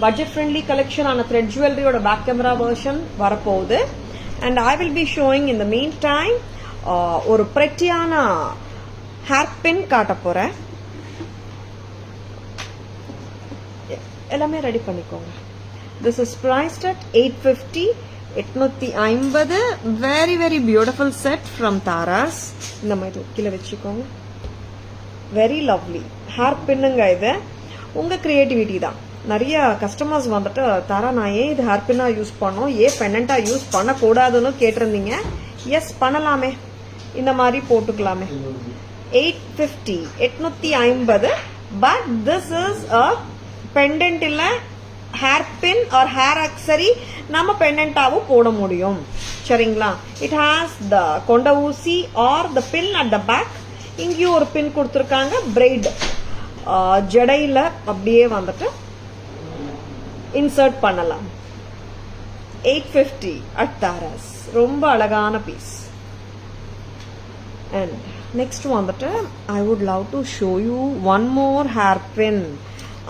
budget friendly collection ஆன thread jewelry ஓட back camera version வரப்போகுது. and I will be showing in the meantime ஒரு prettyயான hair pin காட்ட போறேன். எல்லாமே ready பண்ணிக்கோங்க. this is priced at 850. 850. very very beautiful set from Tara's. இந்த மாதிரி கீழே வச்சுக்கோங்க. very lovely ஹேர் பின்னுங்க. இது உங்க கிரியேட்டிவிட்டி தான். நிறைய கஸ்டமர்ஸ் வந்துட்டு தாரா நான் ஏன் இது ஹேர் பின்னா யூஸ் பண்ணோம், ஏன் பெண்டண்டா யூஸ் பண்ணக்கூடாதுன்னு கேட்டிருந்தீங்க. எஸ் பண்ணலாமே, இந்த மாதிரி போட்டுக்கலாமே. 850 850. But this is a pendant இல்ல, hair pin or hair accessory நம்ம பெண்டன்டாவும் போட முடியும். சரிங்களா? இட் ஹாஸ் த கொண்ட ஊசி or the pin at the back. இங்கேயும் ஒரு பின் கொடுத்துருக்காங்க. பிரைட் ஜடையில அப்படியே வந்துட்டு இன்சர்ட் பண்ணலாம். 850 அட் தாராஸ். ரொம்ப அழகான பீஸ். அண்ட் நெக்ஸ்ட் வந்துட்டு I would love to show you one more hair பின்.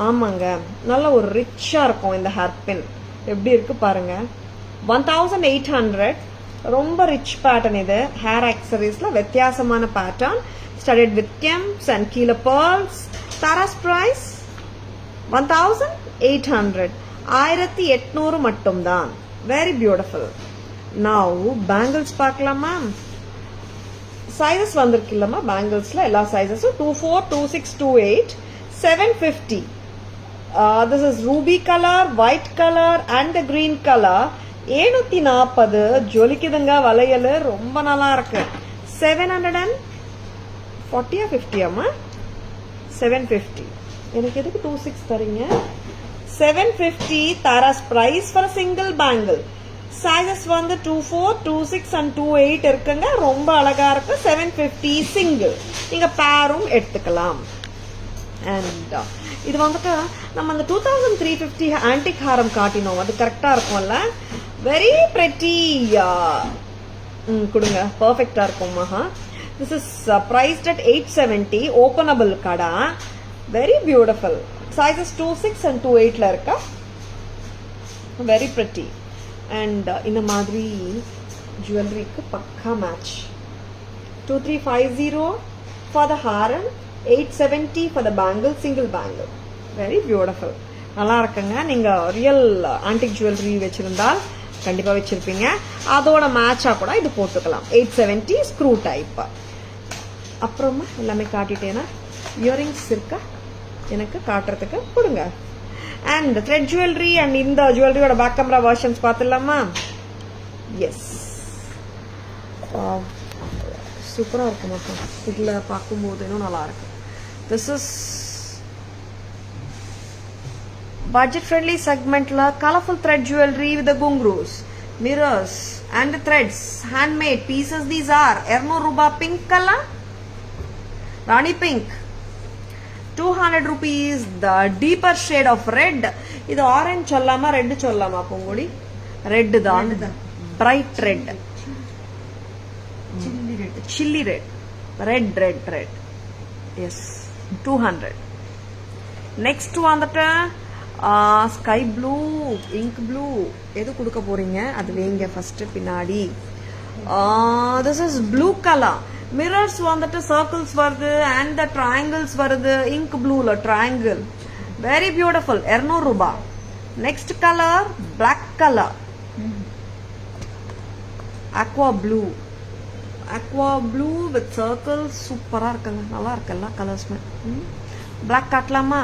ஆமாங்க, நல்ல ஒரு ரிச்சா இருக்கும் இந்த ஹேர் பின். எப்படி இருக்கு பாருங்க. 1800. ரொம்ப ரிச் பேட்டர்ன் இது. ஹேர் ஆக்சரிஸ்ல வித்தியாசமான pattern. Studded with kemps and கீழ pearls. தாராஸ் பிரைஸ் 1800. 1800 மட்டும்தான். Very beautiful. நவ் பேங்கிள்ஸ் பார்க்கலாமா? சைசஸ் வந்திருக்குல்லமா பேங்கிள்ஸ்ல எல்லா சைசஸும் 24, 26, 28, 750. This is ruby color, white color and the green color. 740 ஜொலிக்குதுங்க வளையல். ரொம்ப நல்லா இருக்கு. 740 or 50 அம்மா? 750. எனக்கு எதுக்கு 26 தரீங்க? 750 Tara's price for a single bangle. Sizes வந்து 24, 26 and 28 இருக்குங்க. ரொம்ப அழகா இருக்கு. 750 single. நீங்க பேரும் எடுத்துக்கலாம். and இது வந்துட்டு நம்ம அந்த 2350 ஆன்டிக் ஹாரம் காட்டினோம். அது கரெக்டா இருக்கும்ல? Very pretty. கொடுங்க, பர்ஃபெக்டா இருக்கும். மகா this is priced at 870. Openable kara. Very beautiful. Sizes 26 and 28ல இருக்கா. Very pretty. அண்ட் இந்த மாதிரி ஜுவல்லரிக்கு பக்கா match. 2350 for the Haram, 870 for the bangle, single bangle. Very beautiful. நல்லா இருக்குங்க. நீங்க ரியல் ஆன்டிக் ஜுவல்லரி வச்சிருந்தால் கண்டிப்பா வச்சிருப்பீங்க. அதோட மேட்சா கூட இது போட்டுக்கலாம். 870 ஸ்க்ரூ டைப். அப்புறமா எல்லாமே காட்டிட்டேன்னா இயரிங்ஸ் இருக்கா எனக்கு காட்டுறதுக்கு கொடுங்க. அண்ட் த்ரெட் ஜுவல்லரி அண்ட் இந்த ஜுவல்லரியோட பேக் கேமரா வெர்ஷன்ஸ் பார்த்துடலாமா? எஸ், சூப்பராக இருக்கு. மட்டும் இதில் பார்க்கும்போது இன்னும் நல்லா இருக்கு. திஸ் இஸ் பட்ஜெட் ஃப்ரெண்ட்லி செக்மெண்ட்ல colourful thread jewellery with gungroos, mirrors and threads, handmade pieces. These are 200 ரூபாய். Pink colour rani pink 200 rupees. The deeper shade of red. இது ஆரஞ்சு சொல்லாமா ரெட் சொல்லாமா பொங்குடி? ரெட் தான், bright red, chilli red, red red red. Yes, 200. Next வந்துட்டு sky blue, ink blue. எது கொடுக்க போறீங்க அது வேங்க ஃபர்ஸ்ட் பின்னாடி. This is blue colour. Mirrors வந்துட்டு சர்க்கிள்ஸ் வருது அண்ட் த ட்ரையாங்கிள்ஸ் வருது. இங்க் ப்ளூல ட்ரையாங்கிள், வெரி பியூட்டிஃபுல். 200 ரூபாய். Next colour black colour, aqua blue. aqua blue with circles. சூப்பரா இருக்குங்க, நல்லா இருக்கு எல்லா கலர்ஸ்மே. பிளாக் காட்டலாமா?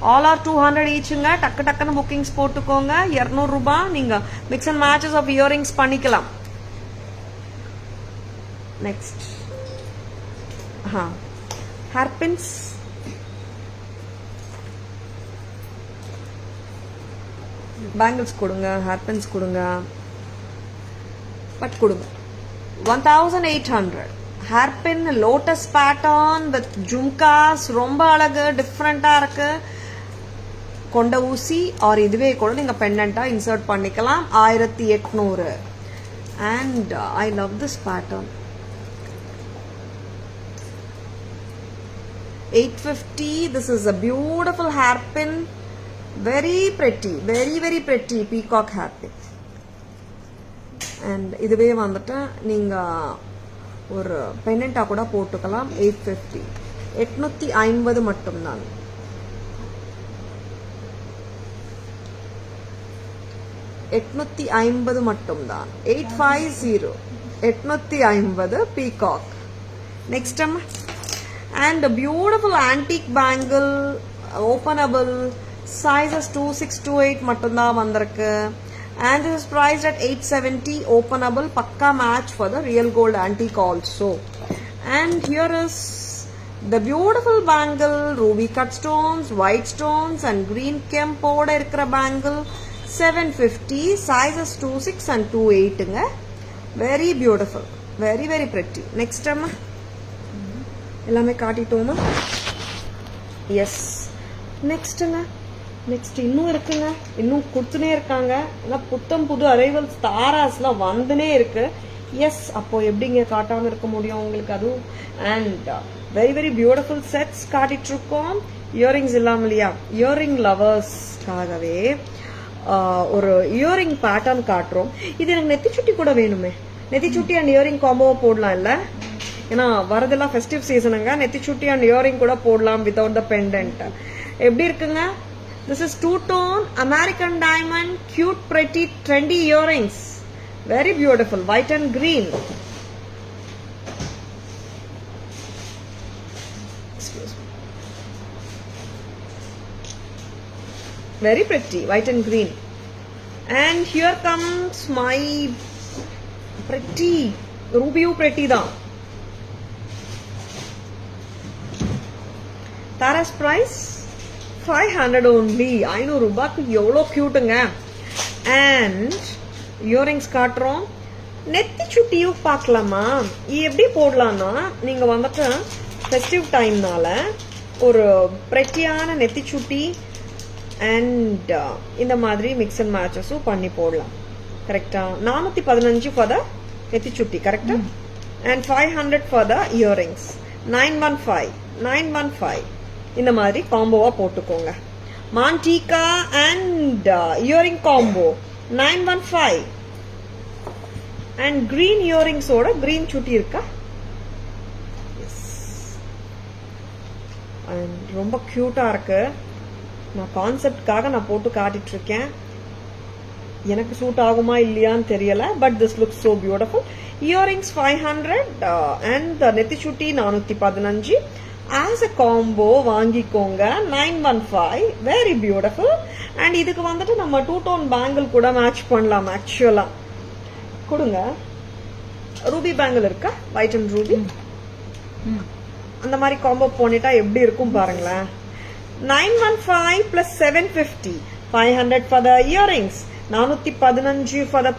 ஆல் ஆர் 200 ஈச்சுங்க. டக்கு டக்குன்னு புக்கிங்ஸ் போட்டுக்கோங்க. 200 ரூபாய். நீங்க mix and matches of earrings பண்ணிக்கலாம். Next hairpins. பேங்கிள்ஸ் கொடுங்க, ஹேர்பின்ஸ் கொடுங்க, பட் கொடுங்க. 1800. Hairpin lotus pattern with jhumkas. ரொம்ப அழகு, டிஃப்ரெண்டா இருக்கு. கொண்ட ஊசி ஆர் இதுவே கூட நீங்க பெண்டன்ட்டா இன்சர்ட் பண்ணிக்கலாம். 1800. And I love this pattern. 850. This is a beautiful hairpin. Very pretty, very very pretty peacock hairpin. And இதுவே வந்துட்டு நீங்க ஒரு பெண்டன்ட்டா கூட போட்டுக்கலாம். 850. 850 மட்டும்தான். 850 மட்டும்தான். 850. 850 பீகாக். நெக்ஸ்ட் அம்மா. And a beautiful antique bangle, openable, sizes 2628 மட்டும்தான் வந்திருக்கு. And this is priced at 870. Openable, pakka match for the real gold antique also. And here is the beautiful bangle, ruby cut stones, white stones and green kemp ஓட இருக்கிற bangle. 750. Sizes 26 and 28 ங்க. Very beautiful, very very pretty. Next அம்மா, எல்லாமே காட்டிட்டோமா? S. நெக்ஸ்ட்டுங்க, next இன்னும் இருக்குங்க, இன்னும் கொடுத்துனே இருக்காங்க. எல்லாம் புத்தம் புது அரைவல்ஸ் தாராஸ்ல வந்துனே இருக்கு. எஸ், அப்போ எப்படிங்க காட்டாம இருக்க முடியும் உங்களுக்கு அதுவும். And very very beautiful sets காட்டிட்டு இருக்கோம். இயரிங்ஸ் இல்லாம இல்லையா? இயரிங் லவர்ஸ்க்காகவே ஒரு இயரிங் பேட்டர்ன் காட்டுறோம். இது எனக்கு நெத்திச்சுட்டி கூட வேணுமே. நெத்திச்சுட்டி அண்ட் இயரிங் காம்போவா போடலாம் இல்ல? ஏன்னா வரதெல்லாம் ஃபெஸ்டிவ் சீசனுங்க. நெத்திச்சுட்டி அண்ட் இயரிங் கூட போடலாம் வித்தவுட் த பெண்டன்ட். எப்படி இருக்குங்க? This is two-tone American diamond, cute, pretty, trendy earrings. Very beautiful, white and green. Excuse me. Very pretty, white and green. And here comes my pretty, ruby pretty da. Tara's price 500 only. 500 ரூபாய்க்கு எவ்வளோ கியூட்டுங்க. And earrings காட்டுறோம். நெத்தி சுட்டியும் பார்க்கலாமா? எப்படி போடலாம்னா, நீங்க வந்துட்டு festive டைம்னால ஒரு பிரெட்டியான நெத்தி சுட்டி அண்ட் இந்த மாதிரி மிக்ஸ் அண்ட் மேட்சஸும் பண்ணி போடலாம். கரெக்டா? 415 ஃபார் த நெத்தி சுட்டி. கரெக்டா? And 500 for the earrings. 915 இந்த மாதிரி காம்போவா போட்டுக்கோங்க. Maang tikka and earring combo 915. And green இயரிங்ஸோட கிரீன் சுட்டி இருக்கா? அண்ட் ரொம்ப கியூட்டா இருக்கு. நான் கான்செப்ட்காக நான் போட்டு காட்டிட்டு இருக்கேன். எனக்கு சூட் ஆகுமா இல்லையான்னு தெரியல, but this looks so beautiful. Earrings 500 and நெத்திச்சுட்டி 415. ஆஸ் அ காம்போ வாங்கிக்கோங்க 915. Very beautiful. அண்ட் இதுக்கு வந்துட்டு நம்ம 2 டோன் பேங்கிள் கூட மேட்ச் பண்ணலாம். ஆக்சுவலா கொடுங்க, ரூபி பேங்கிள் இருக்கா, ஒயிட் அண்ட் ரூபி, அந்த மாதிரி காம்போ போனிட்டா எப்படி இருக்கும் பாருங்களேன். 915 plus 750, 500 for the earrings, 415 for the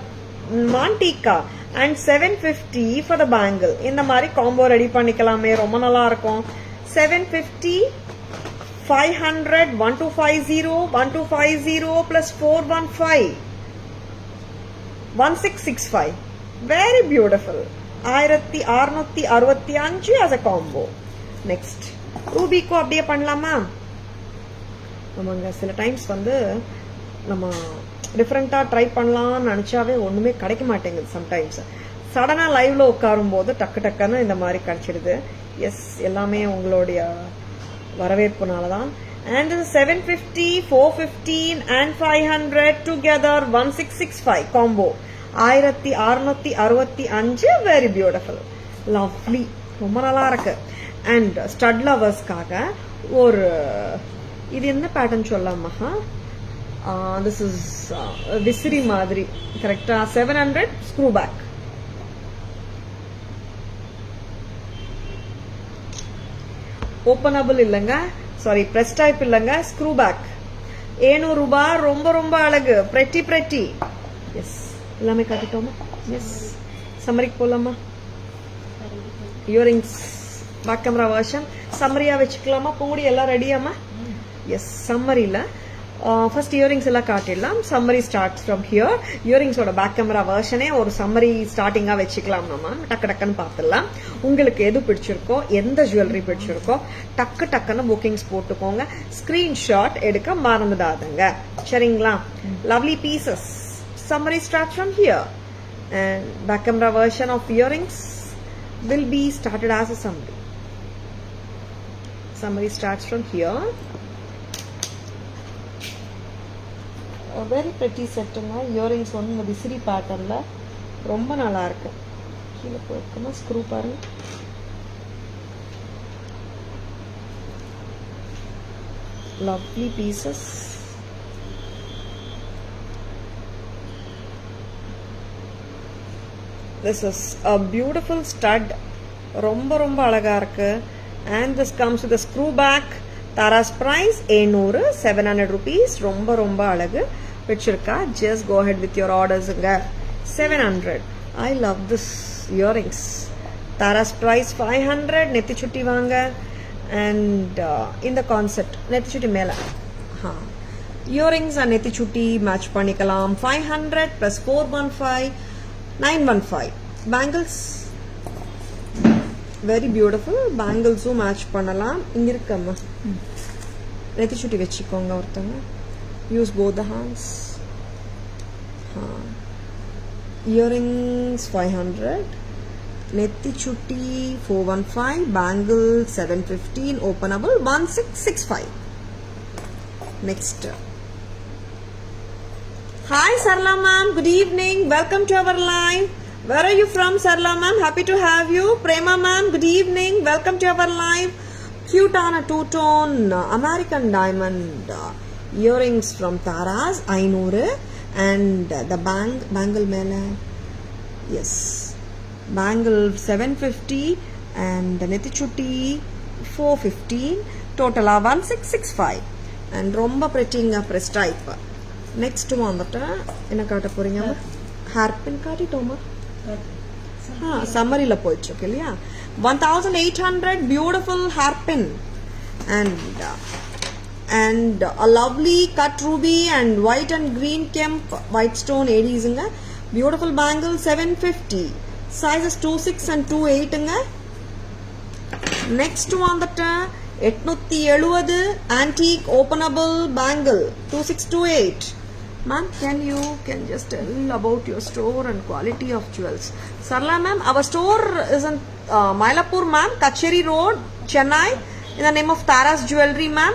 mantika and 750 for the bangle. இந்த மாதிரி காம்போ ரெடி பண்ணிக்கலாமே, ரொம்ப நல்லா இருக்கும். 750, 500, 1250, 1250 plus 415, 1665. Very beautiful. 1665 as a combo. Next ரூபிக்கு அப்படியே பண்ணலாமா? ஆமாங்க, சில டைம்ஸ் வந்து நம்ம டிஃப்ரெண்டா ட்ரை பண்ணலாம்னு நினைச்சாவே ஒண்ணுமே கிடைக்க மாட்டேங்குது. சம்டைம்ஸ் சடனா லைவ்ல உட்காரும் போது டக்கு டக்குன்னு இந்த மாதிரி கிடைச்சிடுது. எஸ், எல்லாமே உங்களுடைய வரவேற்புனாலதான். And 750, 415 and 500 together 1665 combo. 1665. Very beautiful, lovely, ரொம்ப நல்லா இருக்கு. அண்ட் ஸ்டட் லவர்ஸ்க்காக ஒரு, இது என்ன பேட்டர்ன் சொல்லலாமா? திஸ் இஸ் விசிறி மாதிரி, கரெக்டா? 700 ஸ்க்ரூ பேக். ஓபனபிள் இல்லைங்க, சாரி, பிரஸ் டைப் இல்லைங்க, ஸ்க்ரூ பேக். 700 ரூபாய். ரொம்ப ரொம்ப அழகு, பிரெட்டி பிரெட்டி. எஸ், எல்லாமே காட்டிட்டோமா? எஸ், சம்மரிக்கு போலாமா? இயரிங்ஸ் பேக் கேமரா வெர்ஷன் சம்மரியா வச்சுக்கலாமா? பூங்குடி எல்லாம் ரெடியாமா? எஸ், சம்மரியில ஃபர்ஸ்ட் இயரிங்ஸ் எல்லாம் காட்டிடலாம். Summary starts from here. இயரிங்ஸோட பேக் கேமரா வெர்ஷனே ஒரு சம்மரி ஸ்டார்டிங்கா வச்சுக்கலாம். நம்ம டக்கு டக்குன்னு பார்த்துடலாம். உங்களுக்கு எது பிடிச்சிருக்கோ, எந்த ஜுவல்லரி பிடிச்சிருக்கோ டக்கு டக்குன்னு புக்கிங்ஸ் போட்டுக்கோங்க. ஸ்கிரீன்ஷாட் எடுக்க மறந்துடாதுங்க, சரிங்களா? Lovely pieces. Summary starts from here, and back camera version of earrings will be started as a summary. Summary starts from here. A very pretty set. Earrings on the visiri pattern la romba nalla irukku. Keela poikuma screw parunga. Lovely pieces. This is a beautiful stud. ரொம்ப ரொம்ப அழகா இருக்கு. And this comes with a screw back. Tara's price 700, 700 rupees. ரொம்ப ரொம்ப அழகு. பிடிச்சிருக்கா? Just go ahead with your orders. 700. I love this earrings. Tara's price 500. நெத்திச்சுட்டி வாங்க. And இந்த கான்செப்ட் நெத்திச்சுட்டி மேல earrings and நெத்திச்சுட்டி மேட்ச் பண்ணிக்கலாம். 500 plus 415, 915. Bangles very beautiful. Bangles match பண்ணலாம். இங்க இருக்கம்மா, நெத்திச்சுட்டி வச்சுக்கோங்க ஒருத்தங்க. Use both the hands. Earrings 500, நெத்திச்சுட்டி 415, bangle 715, openable 1665. Next. Hi Sarla ma'am, good evening. Welcome to our live. Where are you from, Sarla ma'am? Happy to have you. Prema ma'am, good evening. Welcome to our live. Cute on a two-tone American diamond earrings from Tara's 500 and the bangle mela. Yes. Bangle 750 and netichutti 415. Total 1665. And romba prettyinga press type. Next வந்துட்டு என்ன காட்ட போறீங்க? Hair பின் காட்டிட்டோமா? சம்மரியில போயிட்டு இருக்கு இல்லையா? 1800 beautiful hair pin and a lovely cut ruby and white and green kemp white stone ADsங்க. Beautiful bangle 750, sizes 26 and 28ங்க. Next வந்துட்டு 870 antique openable bangle 2628. Ma'am, can just tell about your store and quality of jewels? Sarla ma'am, our store is in Mylapore ma'am, Kacheri Road, Chennai, in the name of Tara's Jewelry ma'am.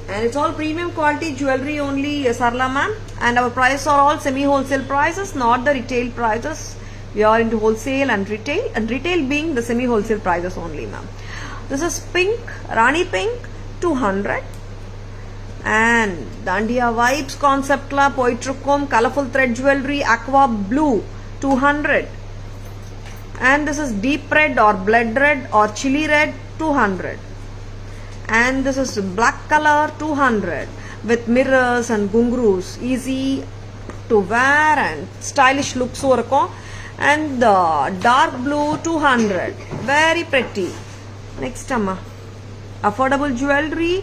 And it's all premium quality jewelry only, Sarla ma'am. And our prices are all semi-wholesale prices, not the retail prices. We are into wholesale and retail being the semi-wholesale prices only, ma'am. This is pink, Rani pink, 200. And Dandiya vibes concept la poitrukom, colorful thread jewelry, aqua blue, 200. And this is deep red or blood red or chili red, 200. And this is black color, 200, with mirrors and gungrus, easy to wear and stylish looks இருக்கும். And the dark blue, 200, very pretty. Next amma, affordable jewelry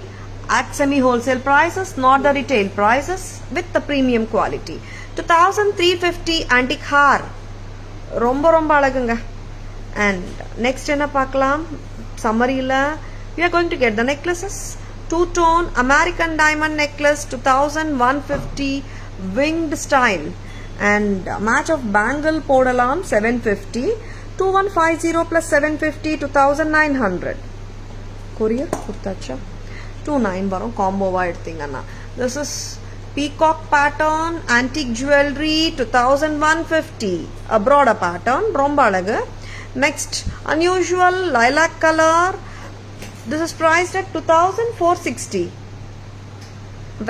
at semi wholesale prices, not the retail prices, with the premium quality. 2350 antique hair, ரொம்ப ரொம்ப அழகுங்க. And next என்ன பார்க்கலாம், சம்மரியில we are going to get the necklaces. Two-tone American diamond necklace, 2150, winged style. And match of bangle podalam, 750. 2150 plus 750, 2900. Courier kuttacha 29 varum combo va eduthinga. This is peacock pattern antique jewelry, 2150, a broader pattern, romba alagu. Next, unusual lilac color. This is priced at 2460.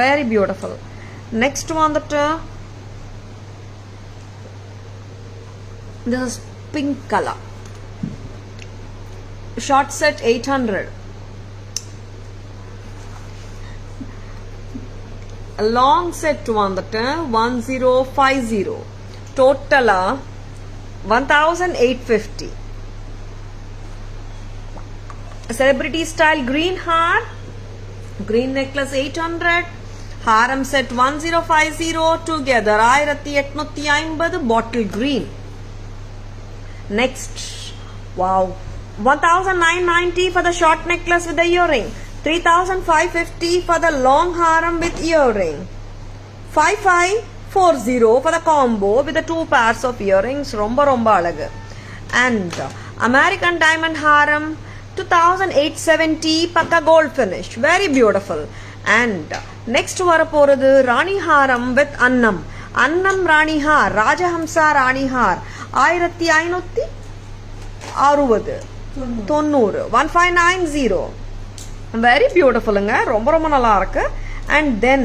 Very beautiful. Next one, this is pink color. Short set 800. A long set one, 1050. Total 1850. Celebrity style green heart, green necklace 800, harem set 1050, together 1850, bottle green. Next, wow, 1990 for the short necklace with the earring, 3550 for the long harem with earring, 5540 for the combo with the 2 pairs of earrings, romba romba alagu. And American diamond harem, 2870, pakka gold finish, very beautiful. And next varaporadhu Rani haram with annam Rani har, Rajahamsa Rani har, 1560, 1590, very beautiful nga, romba romba nalla irukku. And then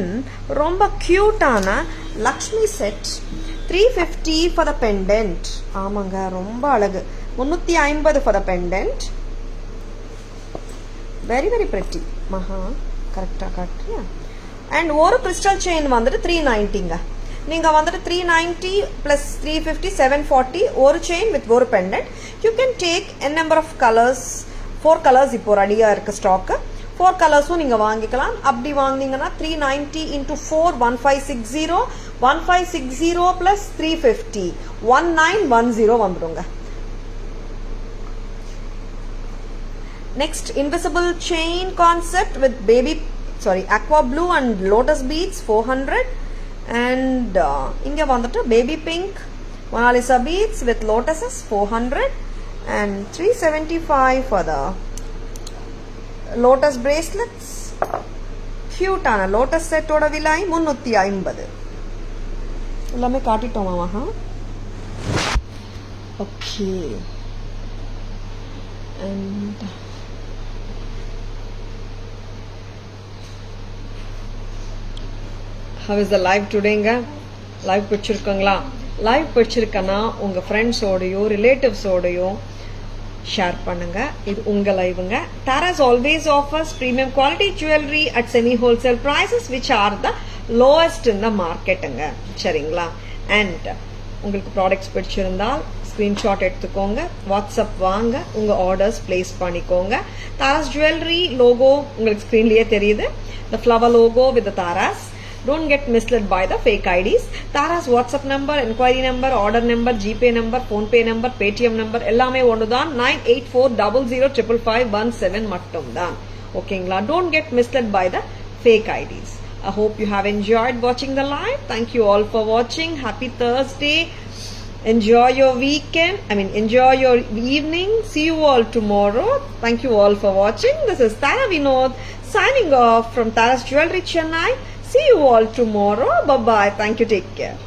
romba cute ana Lakshmi set, 350 for the pendant, ஆமாங்க ரொம்ப அழகு, 350 for the pendant, very very pretty. Maha correct காட்றியா. And ஒரு crystal chain வந்துட்டு 390ங்க. நீங்க வந்துட்டு 390 plus 350 740, ஒரு chain with ஒரு pendant. You can take a number of colors, 4 colors இப்போ ரெடியா இருக்கு ஸ்டாக். 4 கலர்ஸும் நீங்க வாங்கிக்கலாம். அப்படி வாங்குனீங்கன்னா 390 into 4 1560, 1560 plus 350 1910 வந்துருங்க. Next, invisible chain concept with aqua blue and lotus beads, 400. And inga vandattu baby pink Mona Lisa beads with lotuses, 400. And 375 for the lotus bracelets. Cute ana lotus set oda vilai 350. Ellame kaatitoma maha. Okay. And how is the live today-nga? Live பிடிச்சிருக்கங்களா? Live பிடிச்சிருக்கனா உங்க friends ஓடையோ relatives ஓடையோ share பண்ணுங்க. இது உங்க லைவ்ங்க. Taras always offers premium quality jewelry at semi wholesale prices which are the lowest in the marketங்க. சரிங்களா? And உங்களுக்கு products பிடிச்சிருந்தால் screenshot எடுத்துக்கோங்க, WhatsApp வாங்க, உங்க ஆர்டர்ஸ் பிளேஸ் பண்ணிக்கோங்க. தாராஸ் ஜுவல்லரி லோகோ உங்களுக்கு ஸ்கிரீன்லயே தெரியுது, the flower logo with the Taras. Don't get misled by the fake IDs. Tara's WhatsApp number, inquiry number, order number, GPay number, PhonePe number, Paytm number எல்லாமே ஒண்ணுதான். 9840055517 மட்டும்தான். ஓகேங்களா? Don't get misled by the fake IDs. I hope you have enjoyed watching the live. Thank you all for watching. Happy Thursday. Enjoy your weekend. Enjoy your evening. See you all tomorrow. Thank you all for watching. This is Tara Vinod signing off from Tara's Jewelry Chennai. See you all tomorrow. Bye bye. Thank you. Take care.